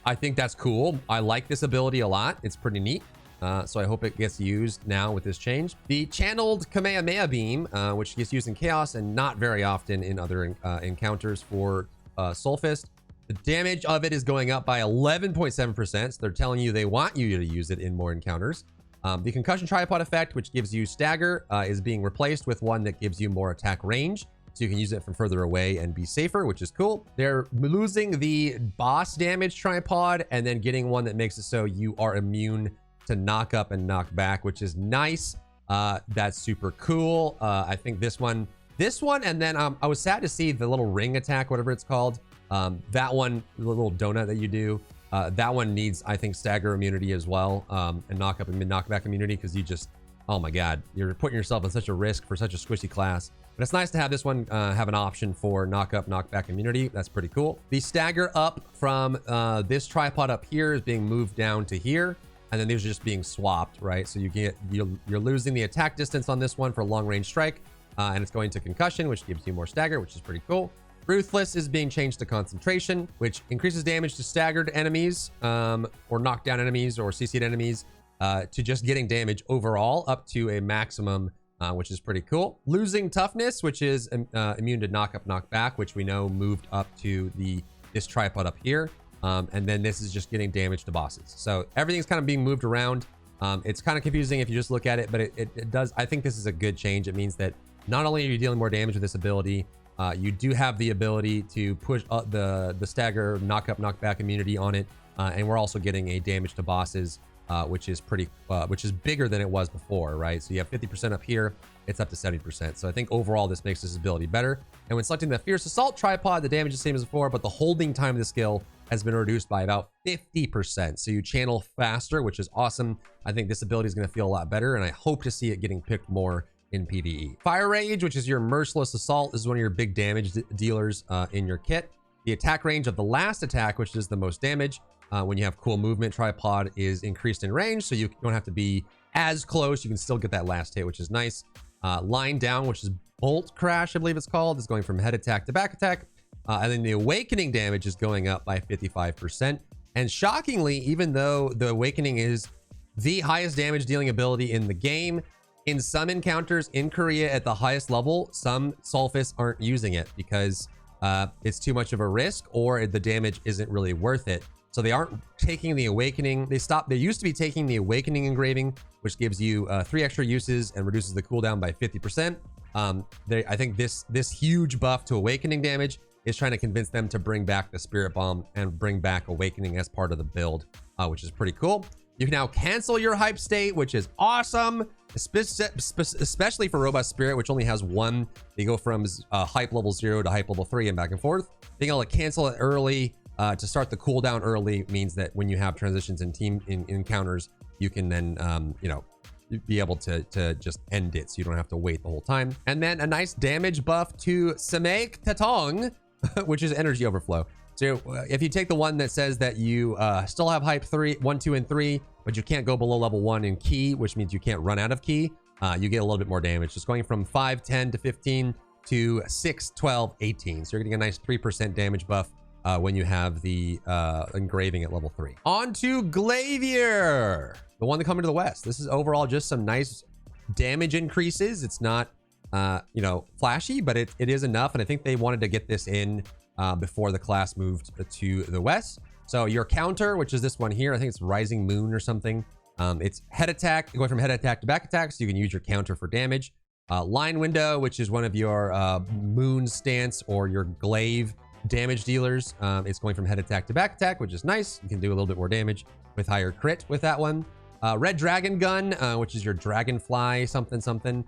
I think that's cool. I like this ability a lot. It's pretty neat. So I hope it gets used now with this change. The Channeled Kamehameha Beam, which gets used in Chaos and not very often in other encounters for Soulfist. The damage of it is going up by 11.7%. So they're telling you they want you to use it in more encounters. The Concussion Tripod effect, which gives you stagger, is being replaced with one that gives you more attack range. So you can use it from further away and be safer, which is cool. They're losing the boss damage tripod and then getting one that makes it so you are immune to knock up and knock back, which is nice. That's super cool. I think this one, and then I was sad to see the little ring attack, whatever it's called. That one, the little donut that you do, that one needs, I think, stagger immunity as well, and knock up and knock back immunity, because you just, oh my god, you're putting yourself in such a risk for such a squishy class. But it's nice to have this one have an option for knock up, knock back immunity. That's pretty cool. The stagger up from this tripod up here is being moved down to here, and then these are just being swapped, right? So you're losing the attack distance on this one for long range strike, and it's going to concussion, which gives you more stagger, which is pretty cool. Ruthless is being changed to concentration, which increases damage to staggered enemies, or knockdown enemies, or CC'd enemies, to just getting damage overall up to a maximum, which is pretty cool. Losing toughness, which is immune to knock up, knock back, which we know moved up to this tripod up here. And then this is just getting damage to bosses. So everything's kind of being moved around. It's kind of confusing if you just look at it, but it does. I think this is a good change. It means that not only are you dealing more damage with this ability, you do have the ability to push the stagger, knock up, knock back immunity on it, and we're also getting a damage to bosses, which is bigger than it was before, right? So you have 50% up here, it's up to 70%. So I think overall this makes this ability better. And when selecting the Fierce Assault tripod, the damage is the same as before, but the holding time of the skill has been reduced by about 50%. So you channel faster, which is awesome. I think this ability is going to feel a lot better, and I hope to see it getting picked more in PvE. Fire Rage, which is your merciless assault, is one of your big damage dealers in your kit. The attack range of the last attack, which is the most damage, when you have cool movement, Tripod is increased in range, so you don't have to be as close. You can still get that last hit, which is nice. Line Down, which is Bolt Crash, I believe it's called, is going from head attack to back attack. And then the Awakening damage is going up by 55%. And shockingly, even though the Awakening is the highest damage dealing ability in the game, in some encounters in Korea at the highest level, some Soulfists aren't using it because it's too much of a risk or the damage isn't really worth it. So they aren't taking the Awakening. They used to be taking the Awakening engraving, which gives you 3 extra uses and reduces the cooldown by 50%. I think this huge buff to Awakening damage is trying to convince them to bring back the Spirit Bomb and bring back Awakening as part of the build, which is pretty cool. You can now cancel your hype state, which is awesome, especially for Robust Spirit, which only has 1. They go from hype level 0 to hype level 3 and back and forth. Being able to cancel it early to start the cooldown early means that when you have transitions in team encounters, you can then, be able to just end it, so you don't have to wait the whole time. And then a nice damage buff to Samek Tatong, which is Energy Overflow. So if you take the one that says that you still have hype 1, 2, and 3, but you can't go below level 1 in ki, which means you can't run out of ki, you get a little bit more damage. Just going from 5, 10 to 15 to 6, 12, 18. So you're getting a nice 3% damage buff when you have the engraving at level 3. On to Glaivier, the one that coming to the west. This is overall just some nice damage increases. It's not, flashy, but it is enough. And I think they wanted to get this in before the class moved to the west. So your counter, which is this one here, I think it's Rising Moon or something. It's head attack, going from head attack to back attack, so you can use your counter for damage. Line Window, which is one of your Moon Stance or your Glaive damage dealers. It's going from head attack to back attack, which is nice. You can do a little bit more damage with higher crit with that one. Red Dragon Gun, which is your Dragonfly something.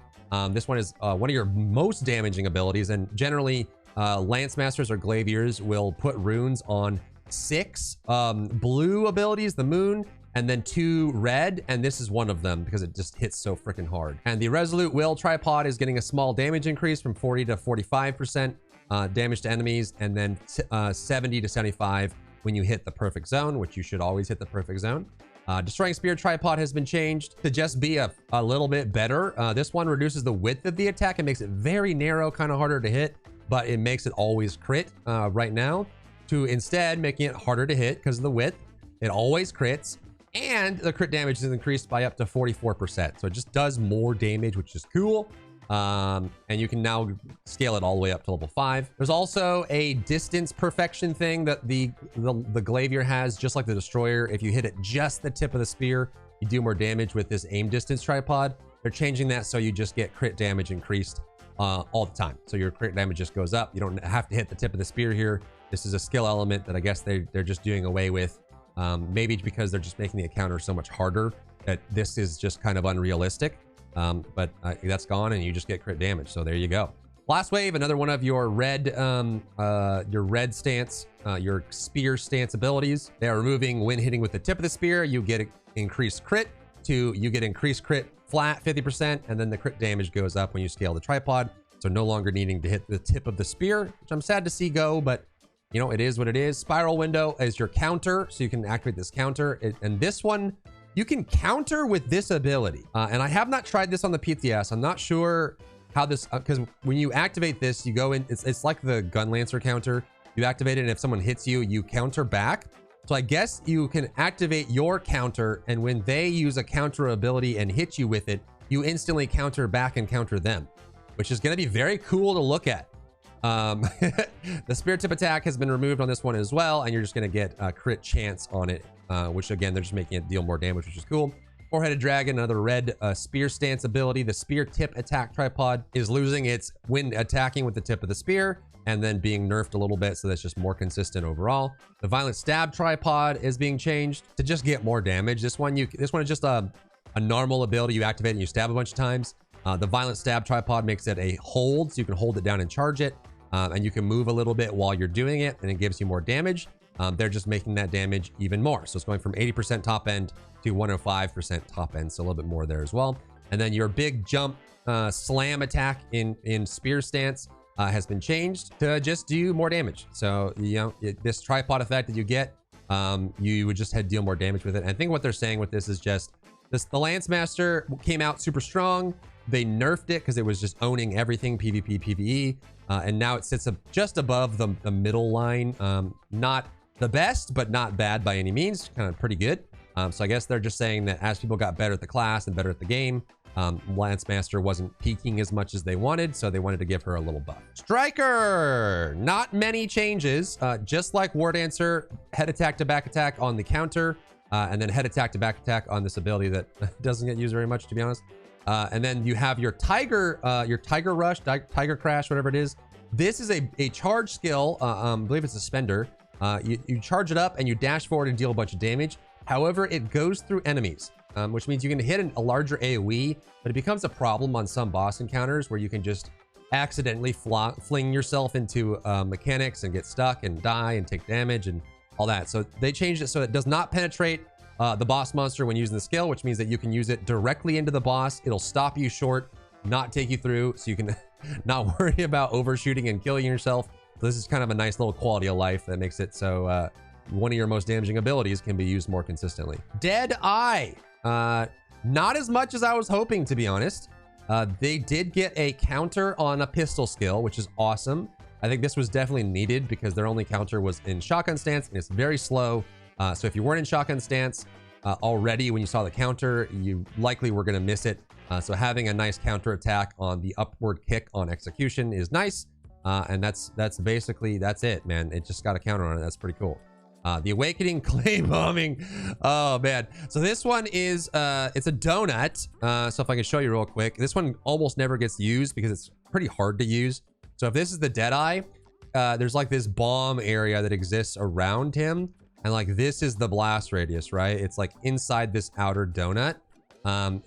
This one is one of your most damaging abilities, and generally Lance Masters or Glaiviers will put runes on 6 blue abilities, the moon, and then 2 red, and this is one of them because it just hits so freaking hard. And the Resolute Will Tripod is getting a small damage increase from 40 to 45% damage to enemies, and then 70 to 75 when you hit the perfect zone, which you should always hit the perfect zone. Destroying Spear Tripod has been changed to just be a little bit better. This one reduces the width of the attack and makes it very narrow, kind of harder to hit, but it makes it always crit right now, to instead making it harder to hit because of the width. It always crits, and the crit damage is increased by up to 44%. So it just does more damage, which is cool. And you can now scale it all the way up to level 5. There's also a distance perfection thing that the Glaivier has, just like the Destroyer. If you hit it just the tip of the spear, you do more damage with this aim distance tripod. They're changing that so you just get crit damage increased all the time. So your crit damage just goes up. You don't have to hit the tip of the spear here. This is a skill element that I guess they're just doing away with. Maybe because they're just making the encounter so much harder that this is just kind of unrealistic. But that's gone and you just get crit damage. So there you go. Last wave, another one of your red stance, your spear stance abilities. They are removing when hitting with the tip of the spear, you get increased crit you get increased crit flat 50%, and then the crit damage goes up when you scale the tripod. So no longer needing to hit the tip of the spear, which I'm sad to see go, but it is what it is. Spiral Window is your counter, so you can activate this counter. And this one, you can counter with this ability. And I have not tried this on the PTS. I'm not sure how this, because when you activate this, you go in, it's like the Gunlancer counter. You activate it, and if someone hits you, you counter back. So I guess you can activate your counter, and when they use a counter ability and hit you with it, you instantly counter back and counter them, which is going to be very cool to look at. The Spirit Tip attack has been removed on this one as well, and you're just going to get a crit chance on it, which again, they're just making it deal more damage, which is cool. Four-Headed Dragon, another red spear stance ability. The Spear Tip attack tripod is losing its when attacking with the tip of the spear, and then being nerfed a little bit, so that's just more consistent overall. The Violent Stab tripod is being changed to just get more damage. This one is just a normal ability. You activate and you stab a bunch of times. The Violent Stab tripod makes it a hold, so you can hold it down and charge it, and you can move a little bit while you're doing it, and it gives you more damage. They're just making that damage even more. So it's going from 80% top end to 105% top end, so a little bit more there as well. And then your big jump slam attack in spear stance has been changed to just do more damage. So, you know, this tripod effect that you get, you would just deal more damage with it. And I think what they're saying with this is just this: the Lance Master came out super strong. They nerfed it because it was just owning everything PvP, PvE, and now it sits up just above the middle line. Not the best, but not bad by any means. Kind of pretty good. So I guess they're just saying that as people got better at the class and better at the game, Lance Master wasn't peaking as much as they wanted, so they wanted to give her a little buff. Striker, not many changes. Just like Wardancer, head attack to back attack on the counter, and then head attack to back attack on this ability that doesn't get used very much, to be honest. And then you have your Tiger Rush, Tiger Crash, whatever it is. This is a charge skill. I believe it's a spender. You charge it up and you dash forward and deal a bunch of damage. However, it goes through enemies, which means you can hit a larger AoE, but it becomes a problem on some boss encounters where you can just accidentally fling yourself into mechanics and get stuck and die and take damage and all that. So they changed it so it does not penetrate the boss monster when using the skill, which means that you can use it directly into the boss. It'll stop you short, not take you through, so you can not worry about overshooting and killing yourself. So this is kind of a nice little quality of life that makes it so one of your most damaging abilities can be used more consistently. Deadeye, not as much as I was hoping, to be honest. They did get a counter on a pistol skill, which is awesome. I think this was definitely needed because their only counter was in shotgun stance, and it's very slow. So if you weren't in shotgun stance already when you saw the counter, you likely were going to miss it. So having a nice counter attack on the upward kick on execution is nice. And that's basically, that's it, man. It just got a counter on it. That's pretty cool. The Awakening Clay Bombing. Oh, man. So this one is, it's a donut. So if I can show you real quick, this one almost never gets used because it's pretty hard to use. So if this is the Deadeye, there's like this bomb area that exists around him. And like, this is the blast radius, right? It's like inside this outer donut.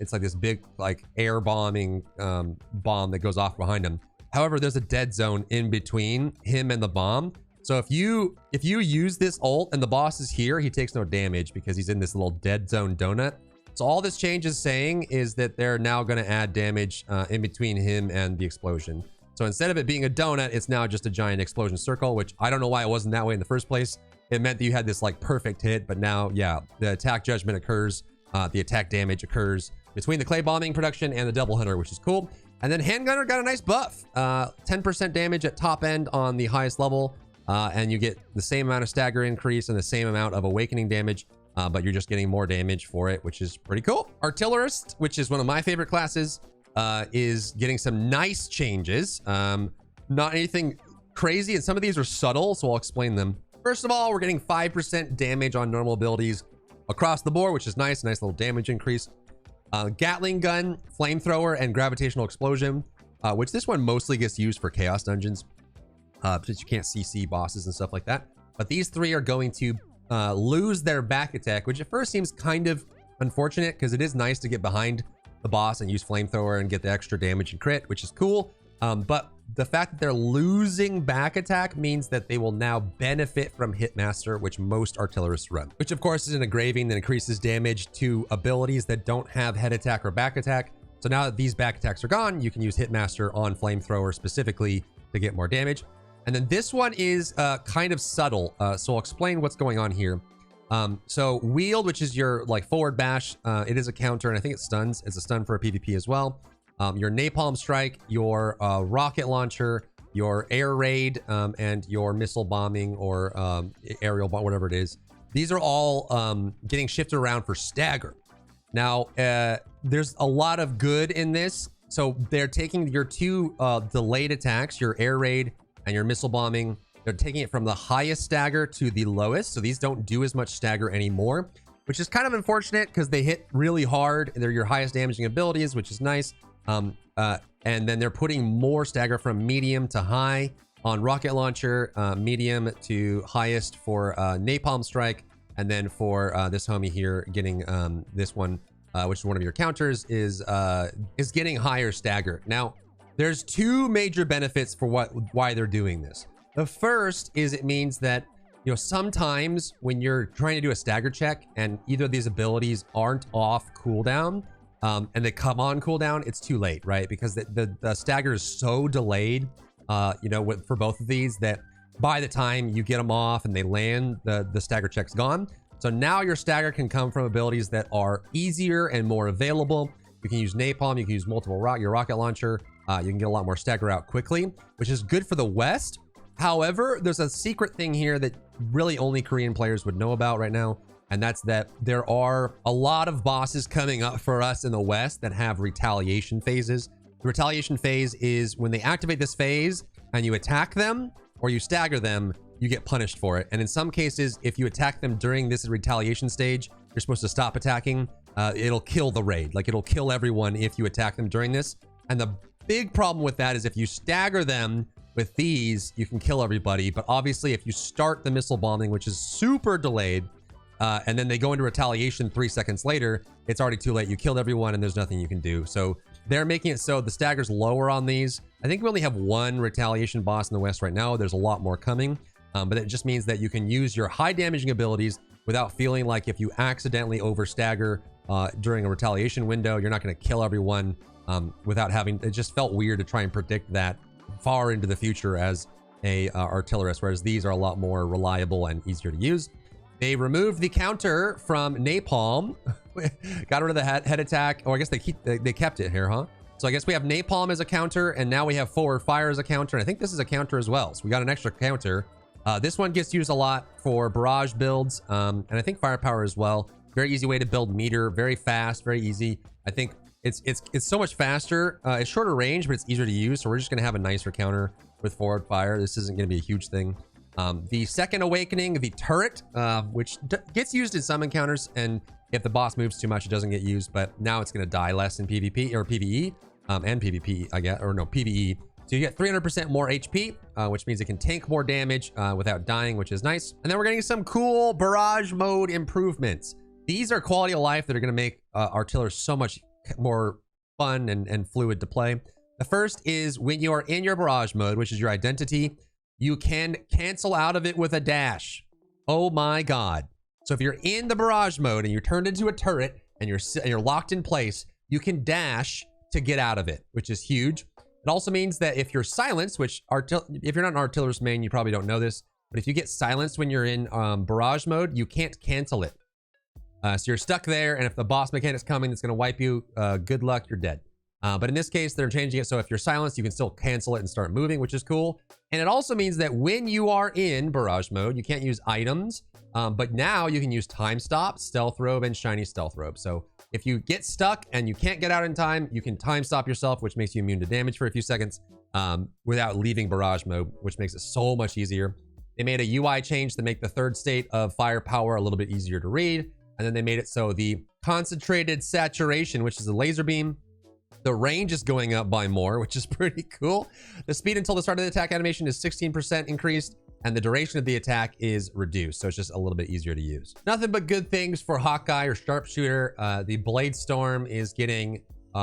It's like this big, like air bombing, bomb that goes off behind him. However, there's a dead zone in between him and the bomb. So if you use this ult and the boss is here, he takes no damage because he's in this little dead zone donut. So all this change is saying is that they're now going to add damage in between him and the explosion. So instead of it being a donut, it's now just a giant explosion circle, which I don't know why it wasn't that way in the first place. It meant that you had this like perfect hit, but now, yeah, the attack judgment occurs. The attack damage occurs between the clay bombing production and the double hunter, which is cool. And then Handgunner got a nice buff, 10% damage at top end on the highest level. And you get the same amount of stagger increase and the same amount of awakening damage, but you're just getting more damage for it, which is pretty cool. Artillerist, which is one of my favorite classes, is getting some nice changes. Not anything crazy, and some of these are subtle, so I'll explain them. First of all, we're getting 5% damage on normal abilities across the board, which is nice little damage increase. Gatling gun, flamethrower, and gravitational explosion, which this one mostly gets used for chaos dungeons, since you can't CC bosses and stuff like that. But these three are going to lose their back attack, which at first seems kind of unfortunate because it is nice to get behind the boss and use flamethrower and get the extra damage and crit, which is cool. But the fact that they're losing back attack means that they will now benefit from Hitmaster, which most artillerists run, which of course is an engraving that increases damage to abilities that don't have head attack or back attack. So now that these back attacks are gone, you can use Hitmaster on flamethrower specifically to get more damage. And then this one is kind of subtle. So I'll explain what's going on here. So wield, which is your like forward bash, it is a counter, and I think it stuns. It's a stun for a PvP as well. Your napalm strike, your rocket launcher, your air raid, and your missile bombing or aerial bomb, whatever it is. These are all getting shifted around for stagger. Now, there's a lot of good in this. So they're taking your two delayed attacks, your air raid and your missile bombing. They're taking it from the highest stagger to the lowest. So these don't do as much stagger anymore, which is kind of unfortunate because they hit really hard. They're your highest damaging abilities, which is nice. And then they're putting more stagger from medium to high on rocket launcher, medium to highest for napalm strike, and then for this homie here getting this one, which is one of your counters, is getting higher stagger. Now, there's two major benefits for why they're doing this. The first is it means that, you know, sometimes when you're trying to do a stagger check and either of these abilities aren't off cooldown, and they come on cooldown, it's too late, right? Because the stagger is so delayed, you know, for both of these, that by the time you get them off and they land, the stagger check's gone. So now your stagger can come from abilities that are easier and more available. You can use napalm, you can use your rocket launcher. You can get a lot more stagger out quickly, which is good for the West. However, there's a secret thing here that really only Korean players would know about right now. And that's that there are a lot of bosses coming up for us in the West that have retaliation phases. The retaliation phase is when they activate this phase and you attack them or you stagger them, you get punished for it. And in some cases, if you attack them during this retaliation stage, you're supposed to stop attacking. It'll kill the raid. Like, it'll kill everyone if you attack them during this. And the big problem with that is if you stagger them with these, you can kill everybody. But obviously, if you start the missile bombing, which is super delayed, and then they go into retaliation 3 seconds later, it's already too late. You killed everyone and there's nothing you can do. So they're making it so the stagger's lower on these. I think we only have one retaliation boss in the West right now. There's a lot more coming. But it just means that you can use your high damaging abilities without feeling like if you accidentally over stagger during a retaliation window, you're not going to kill everyone without having. It just felt weird to try and predict that far into the future as a artillerist, whereas these are a lot more reliable and easier to use. They removed the counter from napalm, got rid of the head attack. Oh, I guess they kept it here, huh? So I guess we have napalm as a counter, and now we have forward fire as a counter. And I think this is a counter as well. So we got an extra counter. This one gets used a lot for barrage builds, and I think firepower as well. Very easy way to build meter, very fast, very easy. I think it's so much faster. It's shorter range, but it's easier to use. So we're just gonna have a nicer counter with forward fire. This isn't gonna be a huge thing. The second awakening, the turret, which gets used in some encounters, and if the boss moves too much, it doesn't get used. But now it's gonna die less in PvP or PvE, and PvP, I guess, or no, PvE. So you get 300% more HP, which means it can tank more damage without dying, which is nice. And then we're getting some cool barrage mode improvements. These are quality of life that are going to make artillers so much more fun and fluid to play. The first is when you are in your barrage mode, which is your identity, you can cancel out of it with a dash. Oh my God. So if you're in the barrage mode and you're turned into a turret and you're locked in place, you can dash to get out of it, which is huge. It also means that if you're silenced, which if you're not an artillerist main, you probably don't know this, but if you get silenced when you're in barrage mode, you can't cancel it. So you're stuck there, and if the boss mechanic's coming, it's going to wipe you. Good luck, you're dead. But in this case, they're changing it so if you're silenced, you can still cancel it and start moving, which is cool. And it also means that when you are in barrage mode, you can't use items, but now you can use time stop, stealth robe, and shiny stealth robe. So if you get stuck and you can't get out in time, you can time stop yourself, which makes you immune to damage for a few seconds without leaving barrage mode, which makes it so much easier. They made a UI change to make the third state of firepower a little bit easier to read. And then they made it so the concentrated saturation, which is a laser beam, the range is going up by more, which is pretty cool. The speed until the start of the attack animation is 16% increased, and the duration of the attack is reduced. So it's just a little bit easier to use. Nothing but good things for Hawkeye or Sharpshooter. The Blade Storm is getting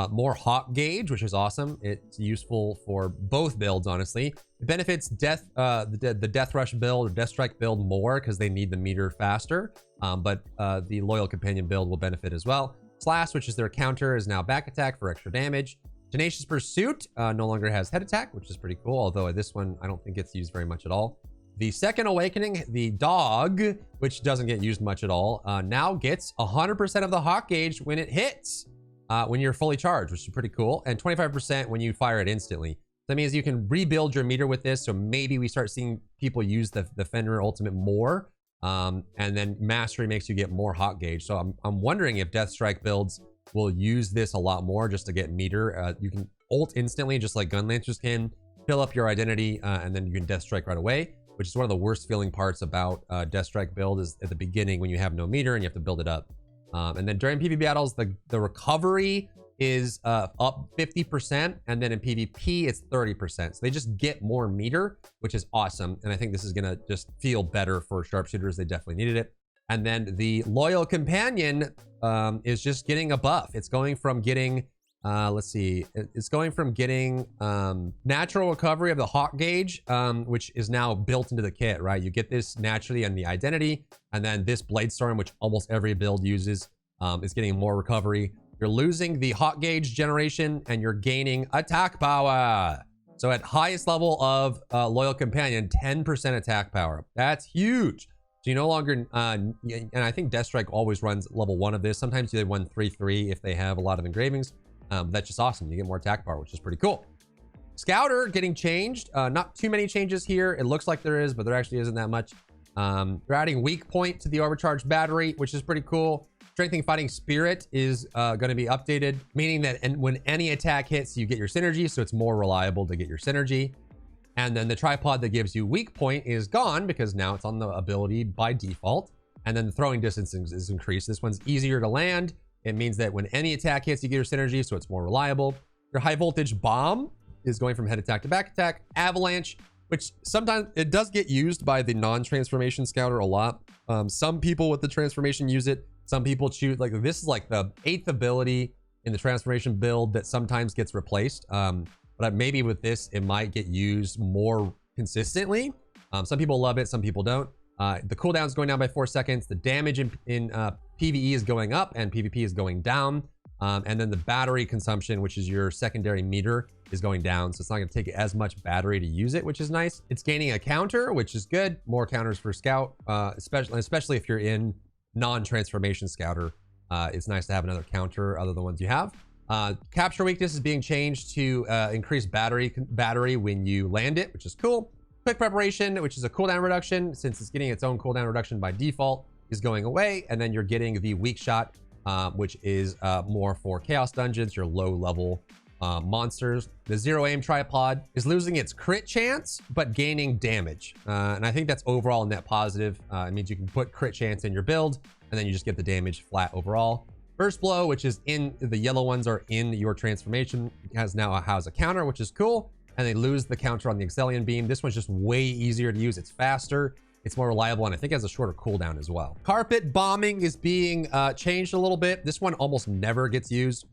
more hawk gauge, which is awesome. It's useful for both builds, honestly. It benefits the Death Rush build or Death Strike build more because they need the meter faster. But the Loyal Companion build will benefit as well. Slash, which is their counter, is now back attack for extra damage. Tenacious Pursuit no longer has head attack, which is pretty cool. Although this one, I don't think gets used very much at all. The second awakening, the dog, which doesn't get used much at all, now gets 100% of the hawk gauge when it hits. When you're fully charged, which is pretty cool, and 25% when you fire it instantly. That means you can rebuild your meter with this, so maybe we start seeing people use the Fenrir ultimate more, and then Mastery makes you get more hot gauge. So I'm wondering if Death Strike builds will use this a lot more just to get meter. You can ult instantly, just like Gunlancers can, fill up your identity, and then you can Death Strike right away, which is one of the worst feeling parts about Death Strike build is at the beginning when you have no meter and you have to build it up. And then during PvP battles, the recovery is up 50%, and then in PvP it's 30%. So they just get more meter, which is awesome. And I think this is gonna just feel better for Sharpshooters. They definitely needed it. And then the Loyal Companion is just getting a buff. It's going from getting, it's going from getting natural recovery of the hawk gauge, which is now built into the kit, right? You get this naturally on the identity, and then this Blade Storm, which almost every build uses, is getting more recovery. You're losing the hot gauge generation and you're gaining attack power. So at highest level of Loyal Companion, 10% attack power. That's huge. So you no longer, and I think Deathstrike always runs level 1 of this. Sometimes they run 3/3 if they have a lot of engravings. That's just awesome. You get more attack power, which is pretty cool. Scouter getting changed. Not too many changes here. It looks like there is, but there actually isn't that much. They're adding weak point to the overcharged battery, which is pretty cool. Strengthening Fighting Spirit is going to be updated, meaning that when any attack hits, you get your synergy, so it's more reliable to get your synergy. And then the tripod that gives you weak point is gone because now it's on the ability by default. And then the throwing distance is increased. This one's easier to land. It means that when any attack hits, you get your synergy, so it's more reliable. Your high voltage bomb is going from head attack to back attack. Avalanche, which sometimes it does get used by the non-transformation scouter a lot. Some people with the transformation use it. Some people choose, like, this is like the 8th ability in the transformation build that sometimes gets replaced. But maybe with this, it might get used more consistently. Some people love it, some people don't. The cooldown is going down by 4 seconds. The damage in PvE is going up and PvP is going down. And then the battery consumption, which is your secondary meter, is going down. So it's not going to take as much battery to use it, which is nice. It's gaining a counter, which is good. More counters for Scout, especially if you're in non-transformation Scouter. It's nice to have another counter other than the ones you have. Capture weakness is being changed to increase battery when you land it, which is cool. Quick preparation, which is a cooldown reduction, since it's getting its own cooldown reduction by default, is going away. And then you're getting the weak shot, which is more for chaos dungeons, your low level monsters. The zero aim tripod is losing its crit chance, but gaining damage. And I think that's overall a net positive. It means you can put crit chance in your build, and then you just get the damage flat overall. Burst blow, which is in the yellow ones are in your transformation, has a counter, which is cool. And they lose the counter on the Excellion beam. This one's just way easier to use. It's faster, it's more reliable, and I think it has a shorter cooldown as well. Carpet bombing is being changed a little bit. This one almost never gets used,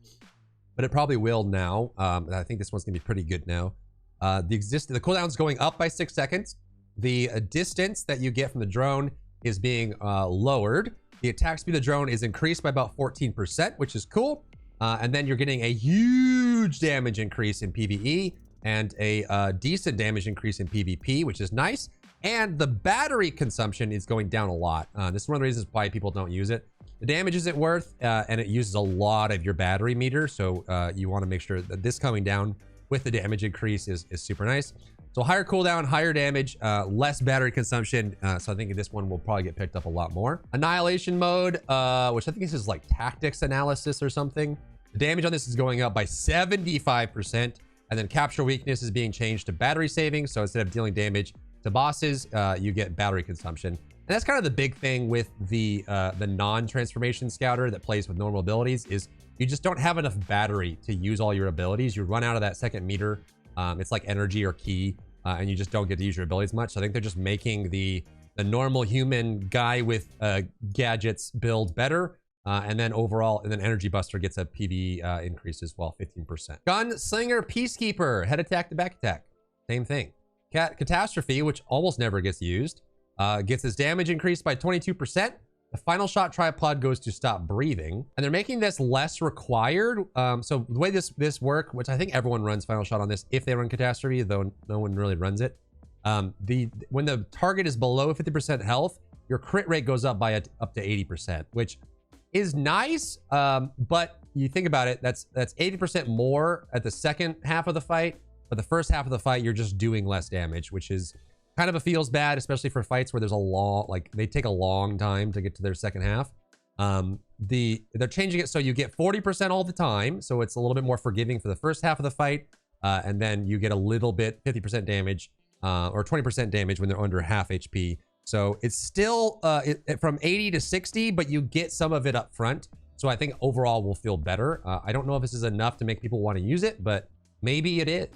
but it probably will now. I think this one's gonna be pretty good now. The cooldown is going up by 6 seconds. The distance that you get from the drone is being lowered. The attack speed of the drone is increased by about 14%, which is cool. And then you're getting a huge damage increase in PvE and a decent damage increase in PvP, which is nice. And the battery consumption is going down a lot. This is one of the reasons why people don't use it. The damage isn't worth, and it uses a lot of your battery meter. So you want to make sure that this coming down with the damage increase is super nice. So higher cooldown, higher damage, less battery consumption. So I think this one will probably get picked up a lot more. Annihilation mode, which I think this is like tactics analysis or something. The damage on this is going up by 75%. And then capture weakness is being changed to battery saving. So instead of dealing damage to bosses, you get battery consumption. And that's kind of the big thing with the non-transformation scouter that plays with normal abilities is you just don't have enough battery to use all your abilities. You run out of that second meter. It's like energy or ki, and you just don't get to use your abilities much. So I think they're just making the normal human guy with gadgets build better. And then overall, and then Energy Buster gets a PV increase as well, 15%. Gunslinger Peacekeeper, head attack to back attack. Same thing. Catastrophe, which almost never gets used, gets its damage increased by 22%. The final shot tripod goes to stop breathing, and they're making this less required. So the way this work, which I think everyone runs final shot on this if they run catastrophe, though no one really runs it. When the target is below 50% health, your crit rate goes up by up to 80%, which is nice. But you think about it, that's 80% more at the second half of the fight. But the first half of the fight, you're just doing less damage, which is kind of feels bad, especially for fights where there's a long, like they take a long time to get to their second half. They're changing it so you get 40% all the time, so it's a little bit more forgiving for the first half of the fight, and then you get a little bit 50% damage or 20% damage when they're under half HP. So it's still from 80 to 60, but you get some of it up front. So I think overall will feel better. I don't know if this is enough to make people want to use it, but maybe it is.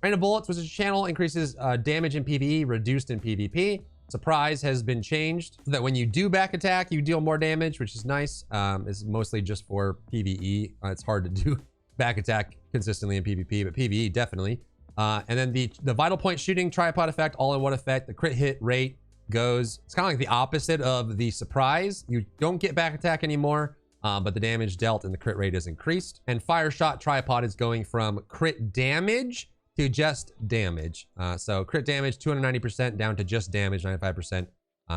Random bullets, which is a channel, increases damage in PvE, reduced in PvP. Surprise has been changed so that when you do back attack, you deal more damage, which is nice. It's mostly just for PvE. It's hard to do back attack consistently in PvP, but PvE definitely. And then the vital point shooting tripod effect, all in one effect. The crit hit rate goes, it's kind of like the opposite of the surprise. You don't get back attack anymore, but the damage dealt and the crit rate is increased. And Fire Shot Tripod is going from crit damage to just damage. So crit damage 290% down to just damage 95%.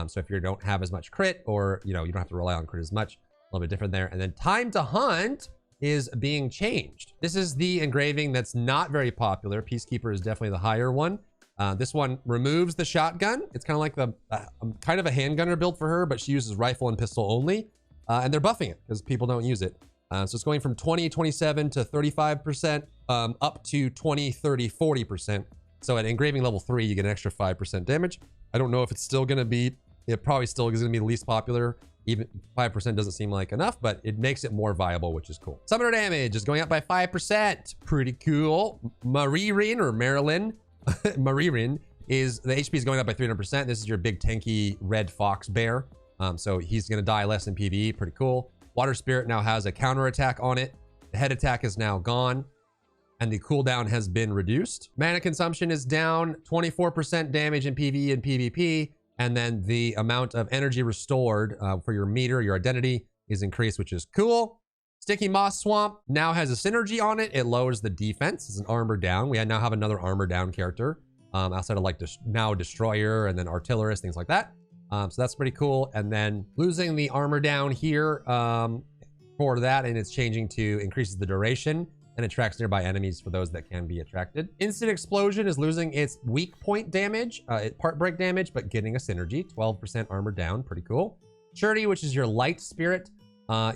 So if you don't have as much crit, or you don't have to rely on crit as much, a little bit different there. And then time to hunt is being changed. This is the engraving that's not very popular. Peacekeeper is definitely the higher one. This one removes the shotgun. It's kind of like the kind of a handgunner build for her, but she uses rifle and pistol only. And they're buffing it because people don't use it. So it's going from 20, 27 to 35%, up to 20, 30, 40%. So at engraving level 3, you get an extra 5% damage. I don't know if it's still going to be, it probably still is going to be the least popular. Even 5% doesn't seem like enough, but it makes it more viable, which is cool. Summoner damage is going up by 5%. Pretty cool. Maririn or Marilyn. Maririn is, the HP is going up by 300%. This is your big tanky red fox bear. So he's going to die less in PvE. Pretty cool. Water Spirit now has a counter attack on it. The head attack is now gone, and the cooldown has been reduced. Mana consumption is down 24% damage in PvE and PvP. And then the amount of energy restored for your meter, your identity, is increased, which is cool. Sticky Moss Swamp now has a synergy on it. It lowers the defense. It's an armor down. We now have another armor down character outside of like now Destroyer and then Artillerist, things like that. So that's pretty cool. And then losing the armor down here for that, and it's changing to increases the duration and attracts nearby enemies for those that can be attracted. Instant Explosion is losing its weak point damage, part break damage, but getting a synergy. 12% armor down, pretty cool. Surety, which is your light spirit,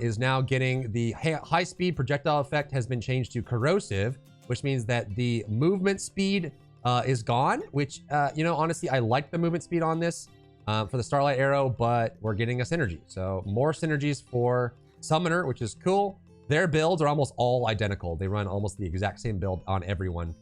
is now getting the high speed projectile effect has been changed to corrosive, which means that the movement speed is gone, which, honestly, I like the movement speed on this for the Starlight Arrow, but we're getting a synergy. So more synergies for Summoner, which is cool. Their builds are almost all identical. They run almost the exact same build on everyone.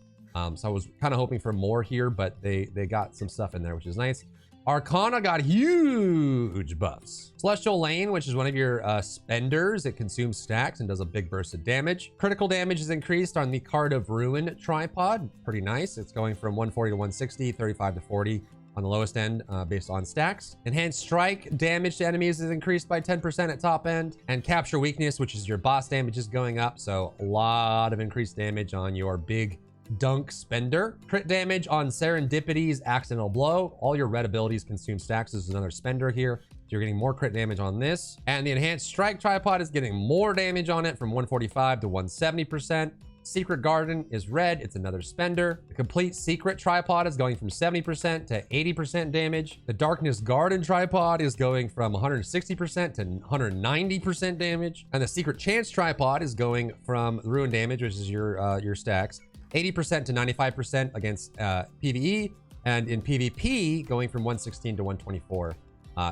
So I was kind of hoping for more here, but they got some stuff in there, which is nice. Arcana got huge buffs. Celestial Lane, which is one of your spenders. It consumes stacks and does a big burst of damage. Critical damage is increased on the Card of Ruin tripod. Pretty nice. It's going from 140 to 160, 35 to 40 on the lowest end based on stacks. Enhanced Strike damage to enemies is increased by 10% at top end. And Capture Weakness, which is your boss damage, is going up. So a lot of increased damage on your big dunk spender. Crit damage on Serendipity's Accidental Blow. All your red abilities consume stacks. This is another spender here. So you're getting more crit damage on this. And the Enhanced Strike tripod is getting more damage on it from 145 to 170%. Secret Garden is red. It's another spender. The Complete Secret tripod is going from 70% to 80% damage. The Darkness Garden tripod is going from 160% to 190% damage. And the Secret Chance tripod is going from ruin damage, which is your stacks, 80% to 95% against PvE, and in PvP going from 116 to 124.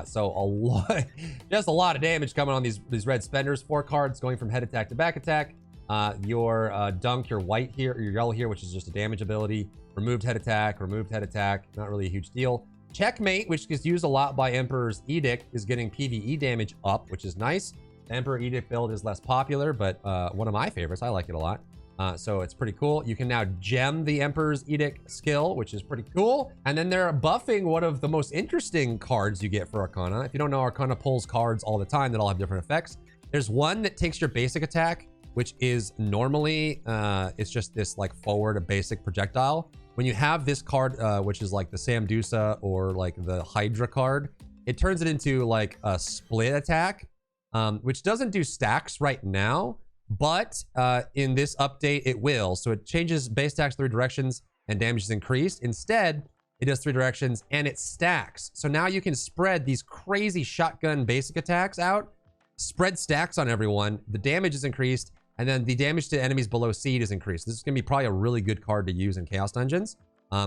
So a lot, just a lot of damage coming on these red spenders. 4 cards going from head attack to back attack. Your dunk, your white here, or your yellow here, which is just a damage ability. Removed head attack, not really a huge deal. Checkmate, which gets used a lot by Emperor's Edict, is getting PvE damage up, which is nice. The Emperor Edict build is less popular, but one of my favorites. I like it a lot. So it's pretty cool. You can now gem the Emperor's Edict skill, which is pretty cool. And then they're buffing one of the most interesting cards you get for Arcana. If you don't know, Arcana pulls cards all the time that all have different effects. There's one that takes your basic attack, which is normally, it's just this like forward, a basic projectile. When you have this card, which is like the Samdusa or like the Hydra card, it turns it into like a split attack, which doesn't do stacks right now, but in this update, it will. So it changes base attacks 3 directions and damage is increased. Instead, it does 3 directions and it stacks. So now you can spread these crazy shotgun basic attacks out, spread stacks on everyone. The damage is increased, and then the damage to enemies below seed is increased. This is going to be probably a really good card to use in Chaos Dungeons,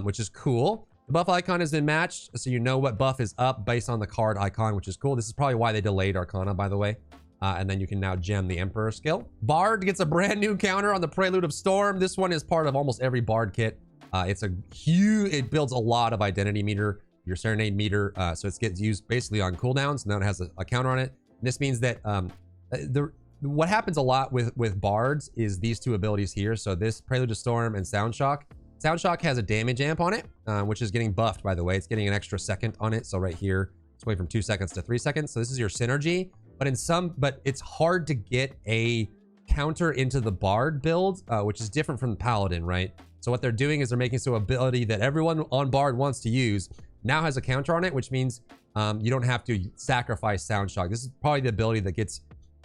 which is cool. The buff icon has been matched, so you know what buff is up based on the card icon, which is cool. This is probably why they delayed Arcana, by the way. And then you can now gem the Emperor skill. Bard gets a brand new counter on the Prelude of Storm. This one is part of almost every Bard kit. It's a huge, it builds a lot of identity meter, your Serenade meter, so it gets used basically on cooldowns. Now it has a counter on it. And this means that what happens a lot with bards is these 2 abilities here. So this Prelude to Storm and Sound Shock. Sound Shock has a damage amp on it, which is getting buffed, by the way. It's getting an extra second on it. So right here, it's going from 2 seconds to 3 seconds. So this is your synergy, but it's hard to get a counter into the Bard build, which is different from the Paladin, right? So what they're doing is they're making so ability that everyone on Bard wants to use now has a counter on it, which means you don't have to sacrifice Sound Shock. This is probably the ability that gets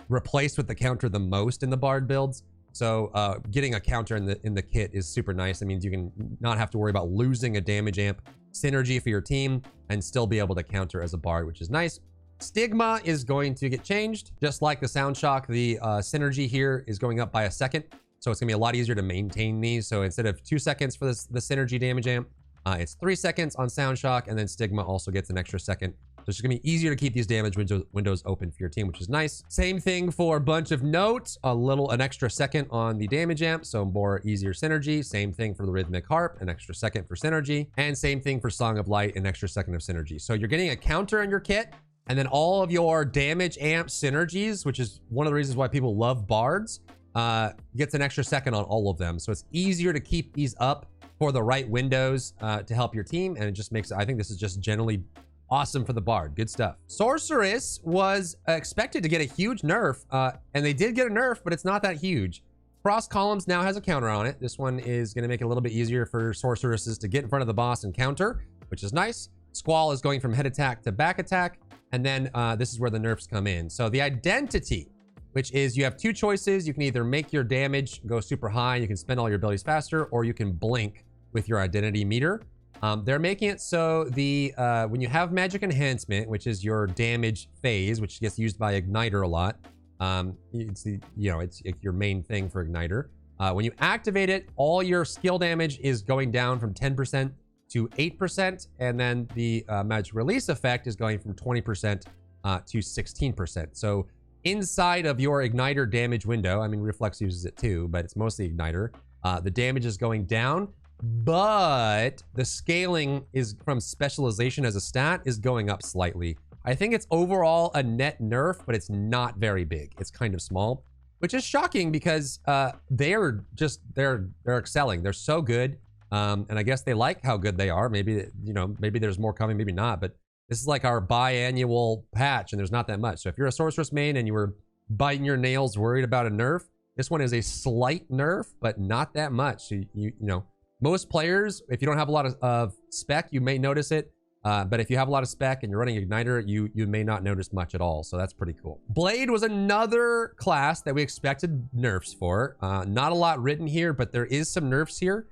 replaced with the counter the most in the Bard builds. So getting a counter in the kit is super nice. That means you can not have to worry about losing a damage amp synergy for your team and still be able to counter as a Bard, which is nice. Stigma is going to get changed. Just like the Sound Shock, the synergy here is going up by a second. So it's gonna be a lot easier to maintain these. So instead of 2 seconds for the synergy damage amp, it's 3 seconds on Sound Shock, and then Stigma also gets an extra second. So it's just gonna be easier to keep these damage windows open for your team, which is nice. Same thing for Bunch of Notes, an extra second on the damage amp, so more easier synergy. Same thing for the Rhythmic Harp, an extra second for synergy. And same thing for Song of Light, an extra second of synergy. So you're getting a counter in your kit, and then all of your damage amp synergies, which is one of the reasons why people love Bards, gets an extra second on all of them. So it's easier to keep these up for the right windows to help your team. And it just makes, I think this is just generally awesome for the Bard. Good stuff. Sorceress was expected to get a huge nerf, and they did get a nerf, but it's not that huge. Cross Columns now has a counter on it. This one is going to make it a little bit easier for Sorceresses to get in front of the boss and counter, which is nice. Squall is going from head attack to back attack. And then this is where the nerfs come in. So the identity, which is you have 2 choices. You can either make your damage go super high, you can spend all your abilities faster, or you can blink with your identity meter. They're making it so the when you have magic enhancement, which is your damage phase, which gets used by Igniter a lot. It's your main thing for Igniter. When you activate it, all your skill damage is going down from 10% to 8%, and then the magic release effect is going from 20% to 16%. So inside of your Igniter damage window, I mean, Reflex uses it too, but it's mostly Igniter. The damage is going down, but the scaling is from specialization as a stat is going up slightly. I think it's overall a net nerf, but it's not very big. It's kind of small, which is shocking because they're excelling. They're so good. And I guess they like how good they are. Maybe, maybe there's more coming, maybe not, but this is like our biannual patch and there's not that much. So if you're a Sorceress main and you were biting your nails worried about a nerf, this one is a slight nerf, but not that much. So most players, if you don't have a lot of spec, you may notice it. But if you have a lot of spec and you're running Igniter, you may not notice much at all. So that's pretty cool. Blade was another class that we expected nerfs for. Not a lot written here, but there is some nerfs here.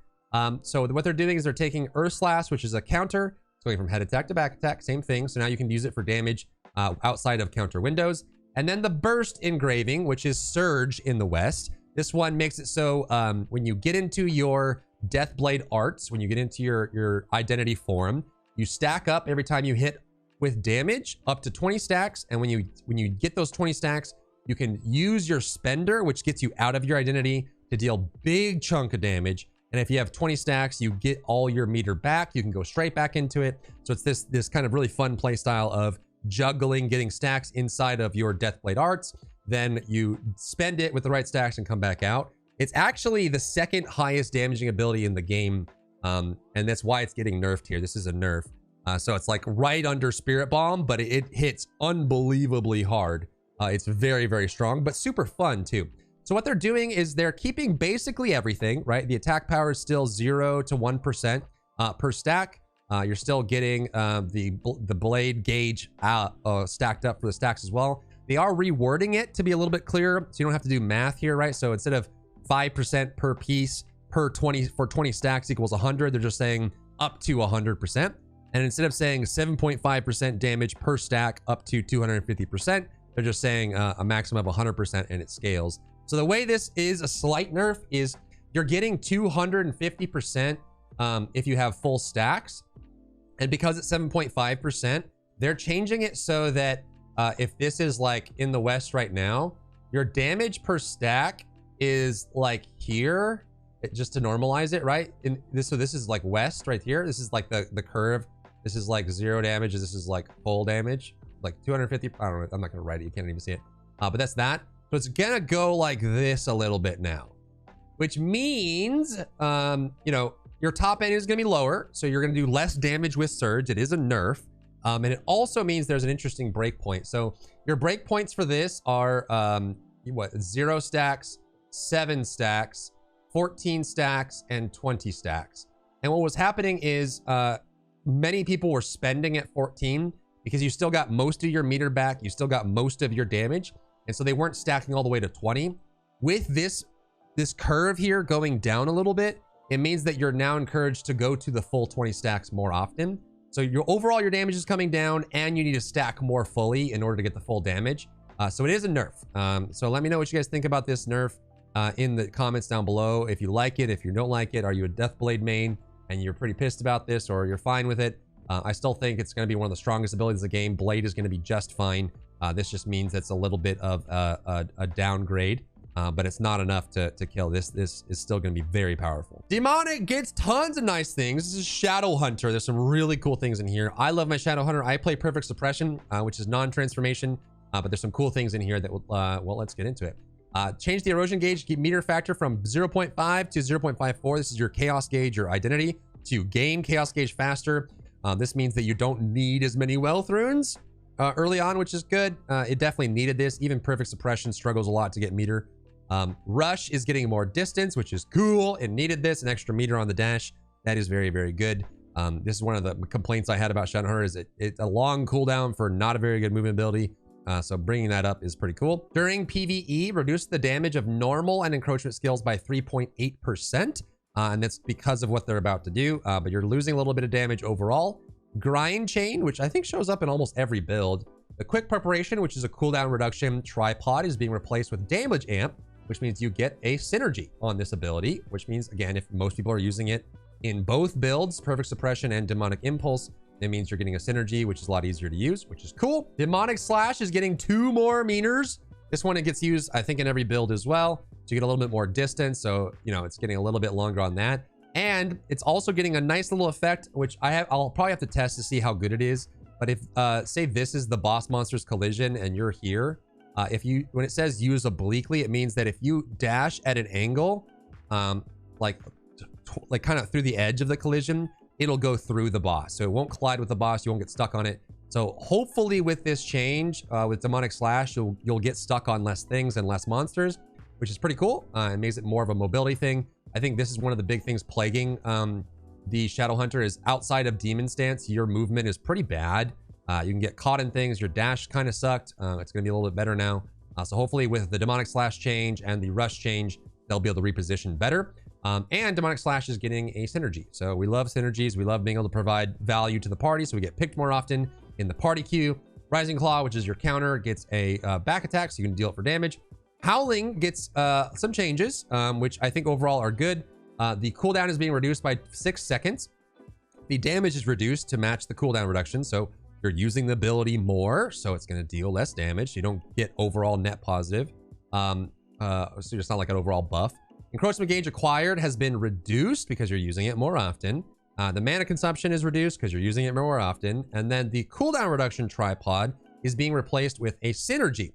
So what they're doing is they're taking Earth Slash, which is a counter. It's going from head attack to back attack, same thing. So now you can use it for damage outside of counter windows. And then the Burst Engraving, which is Surge in the West. This one makes it so when you get into your Deathblade arts, when you get into your identity form, you stack up every time you hit with damage up to 20 stacks. And when you get those 20 stacks, you can use your Spender, which gets you out of your identity to deal big chunk of damage. And if you have 20 stacks, you get all your meter back. You can go straight back into it. So it's this kind of really fun play style of juggling, getting stacks inside of your Deathblade arts. Then you spend it with the right stacks and come back out. It's actually the second highest damaging ability in the game. And that's why it's getting nerfed here. This is a nerf. So it's like right under Spirit Bomb, but it hits unbelievably hard. It's very, very strong, but super fun too. So what they're doing is they're keeping basically everything, right? The attack power is still 0 to 1% per stack. You're still getting the blade gauge stacked up for the stacks as well. They are rewording it to be a little bit clearer, so you don't have to do math here, right? So instead of 5% per piece for 20 stacks equals 100, they're just saying up to 100%. And instead of saying 7.5% damage per stack up to 250%, they're just saying a maximum of 100% and it scales. So the way this is a slight nerf is you're getting 250% if you have full stacks. And because it's 7.5%, they're changing it so that if this is like in the West right now, your damage per stack is like here, just to normalize it, right? So this is like West right here. This is like the curve. This is like 0 damage. This is like full damage, like 250. I don't know. I'm not going to write it. You can't even see it. But that's that. So it's going to go like this a little bit now, which means, your top end is going to be lower. So you're going to do less damage with Surge. It is a nerf. And it also means there's an interesting breakpoint. So your breakpoints for this are 0 stacks, 7 stacks, 14 stacks, and 20 stacks. And what was happening is many people were spending at 14 because you still got most of your meter back, you still got most of your damage, and so they weren't stacking all the way to 20. With this curve here going down a little bit, it means that you're now encouraged to go to the full 20 stacks more often. So your damage is coming down, and you need to stack more fully in order to get the full damage. So it is a nerf. So let me know what you guys think about this nerf in the comments down below. If you like it, if you don't like it, are you a Deathblade main and you're pretty pissed about this, or you're fine with it? I still think it's going to be one of the strongest abilities of the game. Blade is going to be just fine. This just means it's a little bit of a downgrade, but it's not enough to kill. This is still going to be very powerful. Demonic gets tons of nice things. This is Shadowhunter. There's some really cool things in here. I love my Shadowhunter. I play Perfect Suppression, which is non-transformation, but there's some cool things in here that will, well, let's get into it. Change the erosion gauge, keep meter factor from 0.5 to 0.54. This is your chaos gauge, your identity, to gain chaos gauge faster. This means that you don't need as many wealth runes early on, which is good. It definitely needed this. Even Perfect Suppression struggles a lot to get meter. Rush is getting more distance, which is cool. It needed this, an extra meter on the dash. That is very, very good. This is one of the complaints I had about Shadowhunter, is it's a long cooldown for not a very good movement ability. So bringing that up is pretty cool. During PvE, reduce the damage of normal and encroachment skills by 3.8%. And that's because of what they're about to do. But you're losing a little bit of damage overall. Grind Chain, which I think shows up in almost every build. The Quick Preparation, which is a cooldown reduction. Tripod is being replaced with Damage Amp, which means you get a synergy on this ability, which means, again, if most people are using it in both builds, Perfect Suppression and Demonic Impulse, it means you're getting a synergy, which is a lot easier to use, which is cool. Demonic Slash is getting 2 more meters. This one, it gets used, I think, in every build as well, to get a little bit more distance. So, you know, it's getting a little bit longer on that. And it's also getting a nice little effect, which I'll probably have to test to see how good it is. But if, say this is the boss monster's collision and you're here, when it says use obliquely, it means that if you dash at an angle, like kind of through the edge of the collision, it'll go through the boss. So it won't collide with the boss. You won't get stuck on it. So hopefully with this change, with Demonic Slash, you'll get stuck on less things and less monsters, which is pretty cool. It makes it more of a mobility thing. I think this is one of the big things plaguing the Shadowhunter is outside of Demon Stance, your movement is pretty bad. You can get caught in things. Your dash kind of sucked. It's going to be a little bit better now. So hopefully with the Demonic Slash change and the Rush change, they'll be able to reposition better. And Demonic Slash is getting a synergy. So we love synergies. We love being able to provide value to the party, so we get picked more often in the party queue. Rising Claw, which is your counter, gets a back attack, so you can deal it for damage. Howling gets some changes, which I think overall are good. The cooldown is being reduced by 6 seconds. The damage is reduced to match the cooldown reduction, so you're using the ability more, so it's going to deal less damage. You don't get overall net positive. So it's not like an overall buff. Encroachment gauge acquired has been reduced because you're using it more often. The mana consumption is reduced because you're using it more often. And then the cooldown reduction Tripod is being replaced with a synergy.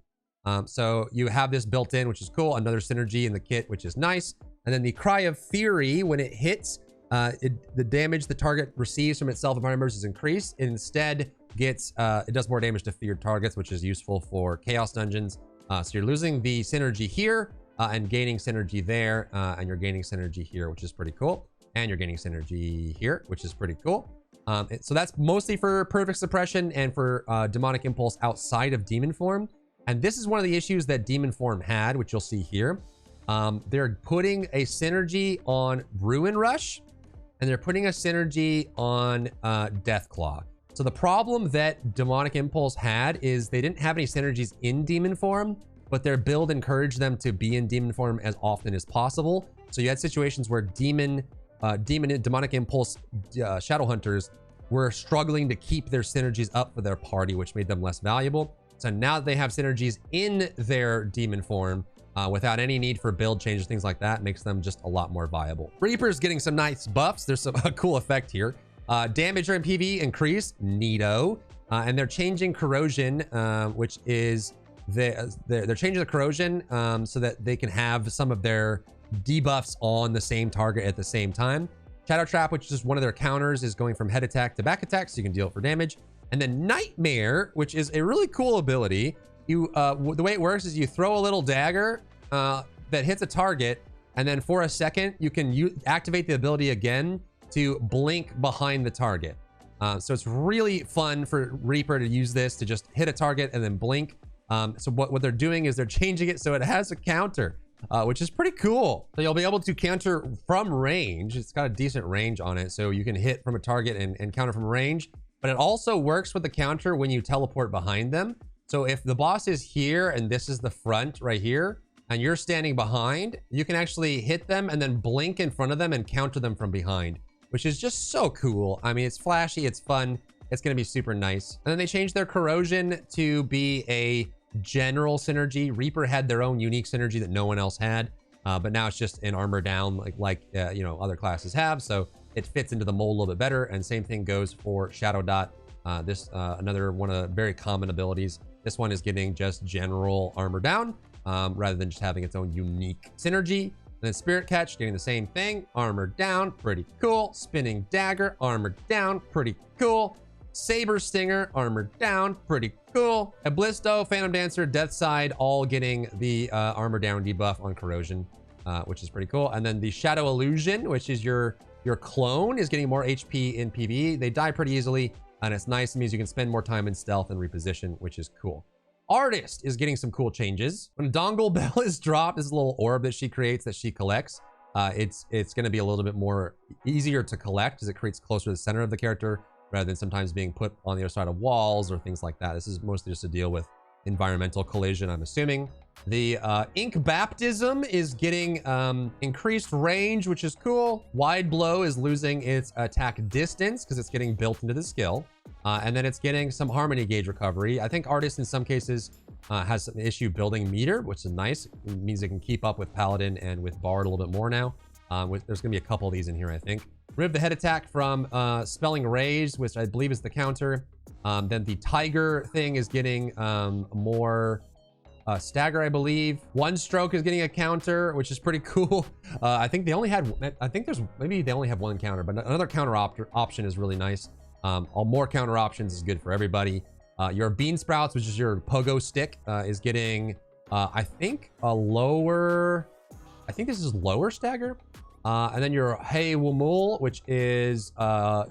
So you have this built in, which is cool. Another synergy in the kit, which is nice. And then the Cry of Fury, when it hits, the damage the target receives from itself and members is increased. It instead gets, it does more damage to feared targets, which is useful for Chaos Dungeons. So you're losing the synergy here and gaining synergy there. And you're gaining synergy here, which is pretty cool. And you're gaining synergy here, which is pretty cool. So that's mostly for Perfect Suppression and for Demonic Impulse outside of Demon Form. And this is one of the issues that Demon Form had, which you'll see here. They're putting a synergy on Ruin Rush, and they're putting a synergy on Deathclaw. So the problem that Demonic Impulse had is they didn't have any synergies in Demon Form, but their build encouraged them to be in Demon Form as often as possible. So you had situations where Demonic Impulse Shadowhunters were struggling to keep their synergies up for their party, which made them less valuable. So now that they have synergies in their Demon Form, without any need for build changes, things like that, makes them just a lot more viable. Reaper's getting some nice buffs. There's a cool effect here. Damage during PvE increase, neato. And they're changing corrosion, which is they're changing the corrosion so that they can have some of their debuffs on the same target at the same time. Shadow Trap, which is one of their counters, is going from head attack to back attack, so you can deal it for damage. And then Nightmare, which is a really cool ability. The way it works is you throw a little dagger that hits a target, and then for a second, you can activate the ability again to blink behind the target. So it's really fun for Reaper to use this to just hit a target and then blink. So what they're doing is they're changing it so it has a counter, which is pretty cool. So you'll be able to counter from range. It's got a decent range on it, so you can hit from a target and counter from range. But it also works with the counter when you teleport behind them. So if the boss is here and this is the front right here, and you're standing behind, you can actually hit them and then blink in front of them and counter them from behind, which is just so cool. I mean, it's flashy, it's fun, it's gonna be super nice. And then they changed their corrosion to be a general synergy. Reaper had their own unique synergy that no one else had, but now it's just an armor down like you know, other classes have, so it fits into the mold a little bit better. And same thing goes for Shadow Dot. Another one of the very common abilities. This one is getting just general armor down, rather than just having its own unique synergy. And then Spirit Catch getting the same thing, armor down, pretty cool. Spinning Dagger, armor down, pretty cool. Saber Stinger, armor down, pretty cool. Ablisto, Phantom Dancer, Death Side, all getting the armor down debuff on corrosion, which is pretty cool. And then the Shadow Illusion, which is your clone, is getting more HP in PvE. They die pretty easily, and it's nice. It means you can spend more time in stealth and reposition, which is cool. Artist is getting some cool changes. When Dongle Bell is dropped, this little orb that she creates that she collects, it's going to be a little bit more easier to collect as it creates closer to the center of the character rather than sometimes being put on the other side of walls or things like that. This is mostly just to deal with environmental collision, I'm assuming. The Ink Baptism is getting increased range, which is cool. Wide Blow is losing its attack distance because it's getting built into the skill. And then it's getting some Harmony Gauge recovery. I think Artist in some cases has some issue building meter, which is nice. It means it can keep up with Paladin and with Bard a little bit more now. There's going to be a couple of these in here, I think. Remove the head attack from Spelling Rage, which I believe is the counter. Then the Tiger thing is getting more stagger, I believe. One Stroke is getting a counter, which is pretty cool. I think they only had, maybe they only have one counter, but another counter option is really nice. More counter options is good for everybody. Your Bean Sprouts, which is your pogo stick, is getting, I think this is lower stagger. And then your Hey Wumul, which is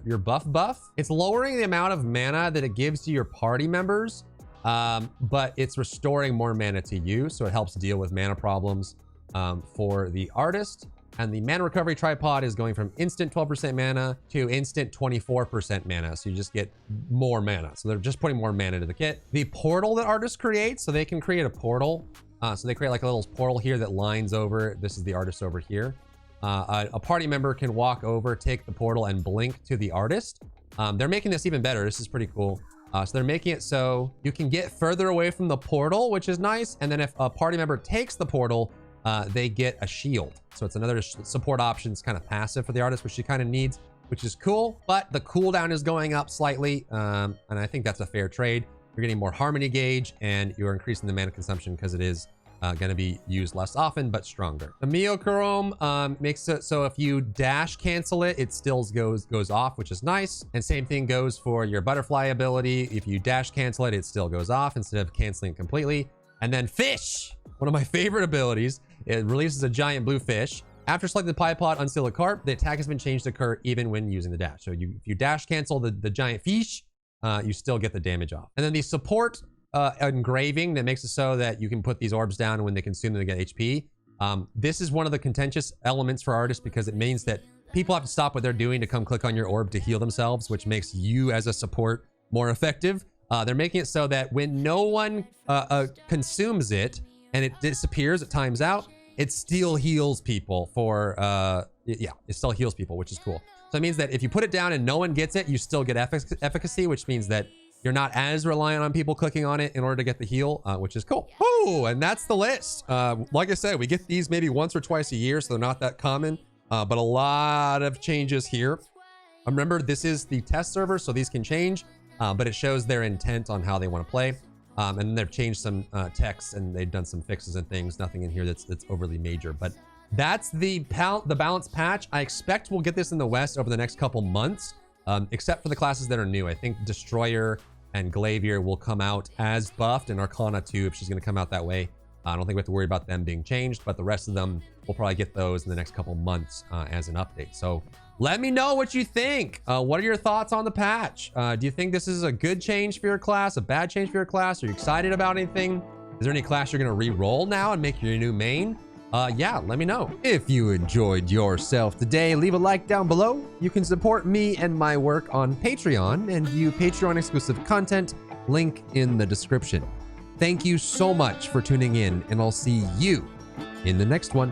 your buff. It's lowering the amount of mana that it gives to your party members, but it's restoring more mana to you, so it helps deal with mana problems for the Artist. And the Mana Recovery Tripod is going from instant 12% mana to instant 24% mana, so you just get more mana. So they're just putting more mana into the kit. The portal that Artist creates, so they can create a portal. So they create like a little portal here that lines over. This is the Artist over here. A party member can walk over, take the portal, and blink to the Artist. They're making this even better. This is pretty cool. So they're making it so you can get further away from the portal, which is nice. And then if a party member takes the portal, they get a shield. So it's another support option. It's kind of passive for the Artist, which she kind of needs, which is cool. But the cooldown is going up slightly, and I think that's a fair trade. You're getting more Harmony Gauge, and you're increasing the mana consumption because it is going to be used less often, but stronger. The Meokurom makes it so if you dash cancel it, it still goes off, which is nice. And same thing goes for your Butterfly ability. If you dash cancel it, it still goes off instead of canceling it completely. And then Fish, one of my favorite abilities. It releases a giant blue fish. After selecting the pie pod, unseal a carp, the attack has been changed to occur even when using the dash. So if you dash cancel the giant fish, you still get the damage off. And then the support engraving that makes it so that you can put these orbs down, and when they consume them, they get HP. This is one of the contentious elements for Artists because it means that people have to stop what they're doing to come click on your orb to heal themselves, which makes you as a support more effective. They're making it so that when no one consumes it and it disappears, it times out, it still heals people for, it still heals people, which is cool. So it means that if you put it down and no one gets it, you still get efficacy, which means that you're not as reliant on people clicking on it in order to get the heal, which is cool. Oh, and that's the list. Like I said, we get these maybe once or twice a year, so they're not that common, but a lot of changes here. Remember, this is the test server, so these can change, but it shows their intent on how they want to play. And then they've changed some text, and they've done some fixes and things. Nothing in here that's overly major, but that's the balance patch. I expect we'll get this in the West over the next couple months, except for the classes that are new. I think Destroyer and Glaivier will come out as buffed, and Arcana too, if she's going to come out that way. I don't think we have to worry about them being changed, but the rest of them, we'll probably get those in the next couple months as an update. So let me know what you think. What are your thoughts on the patch? Do you think this is a good change for your class, a bad change for your class? Are you excited about anything? Is there any class you're going to re-roll now and make your new main? Yeah, let me know. If you enjoyed yourself today, leave a like down below. You can support me and my work on Patreon and view Patreon exclusive content, link in the description. Thank you so much for tuning in, and I'll see you in the next one.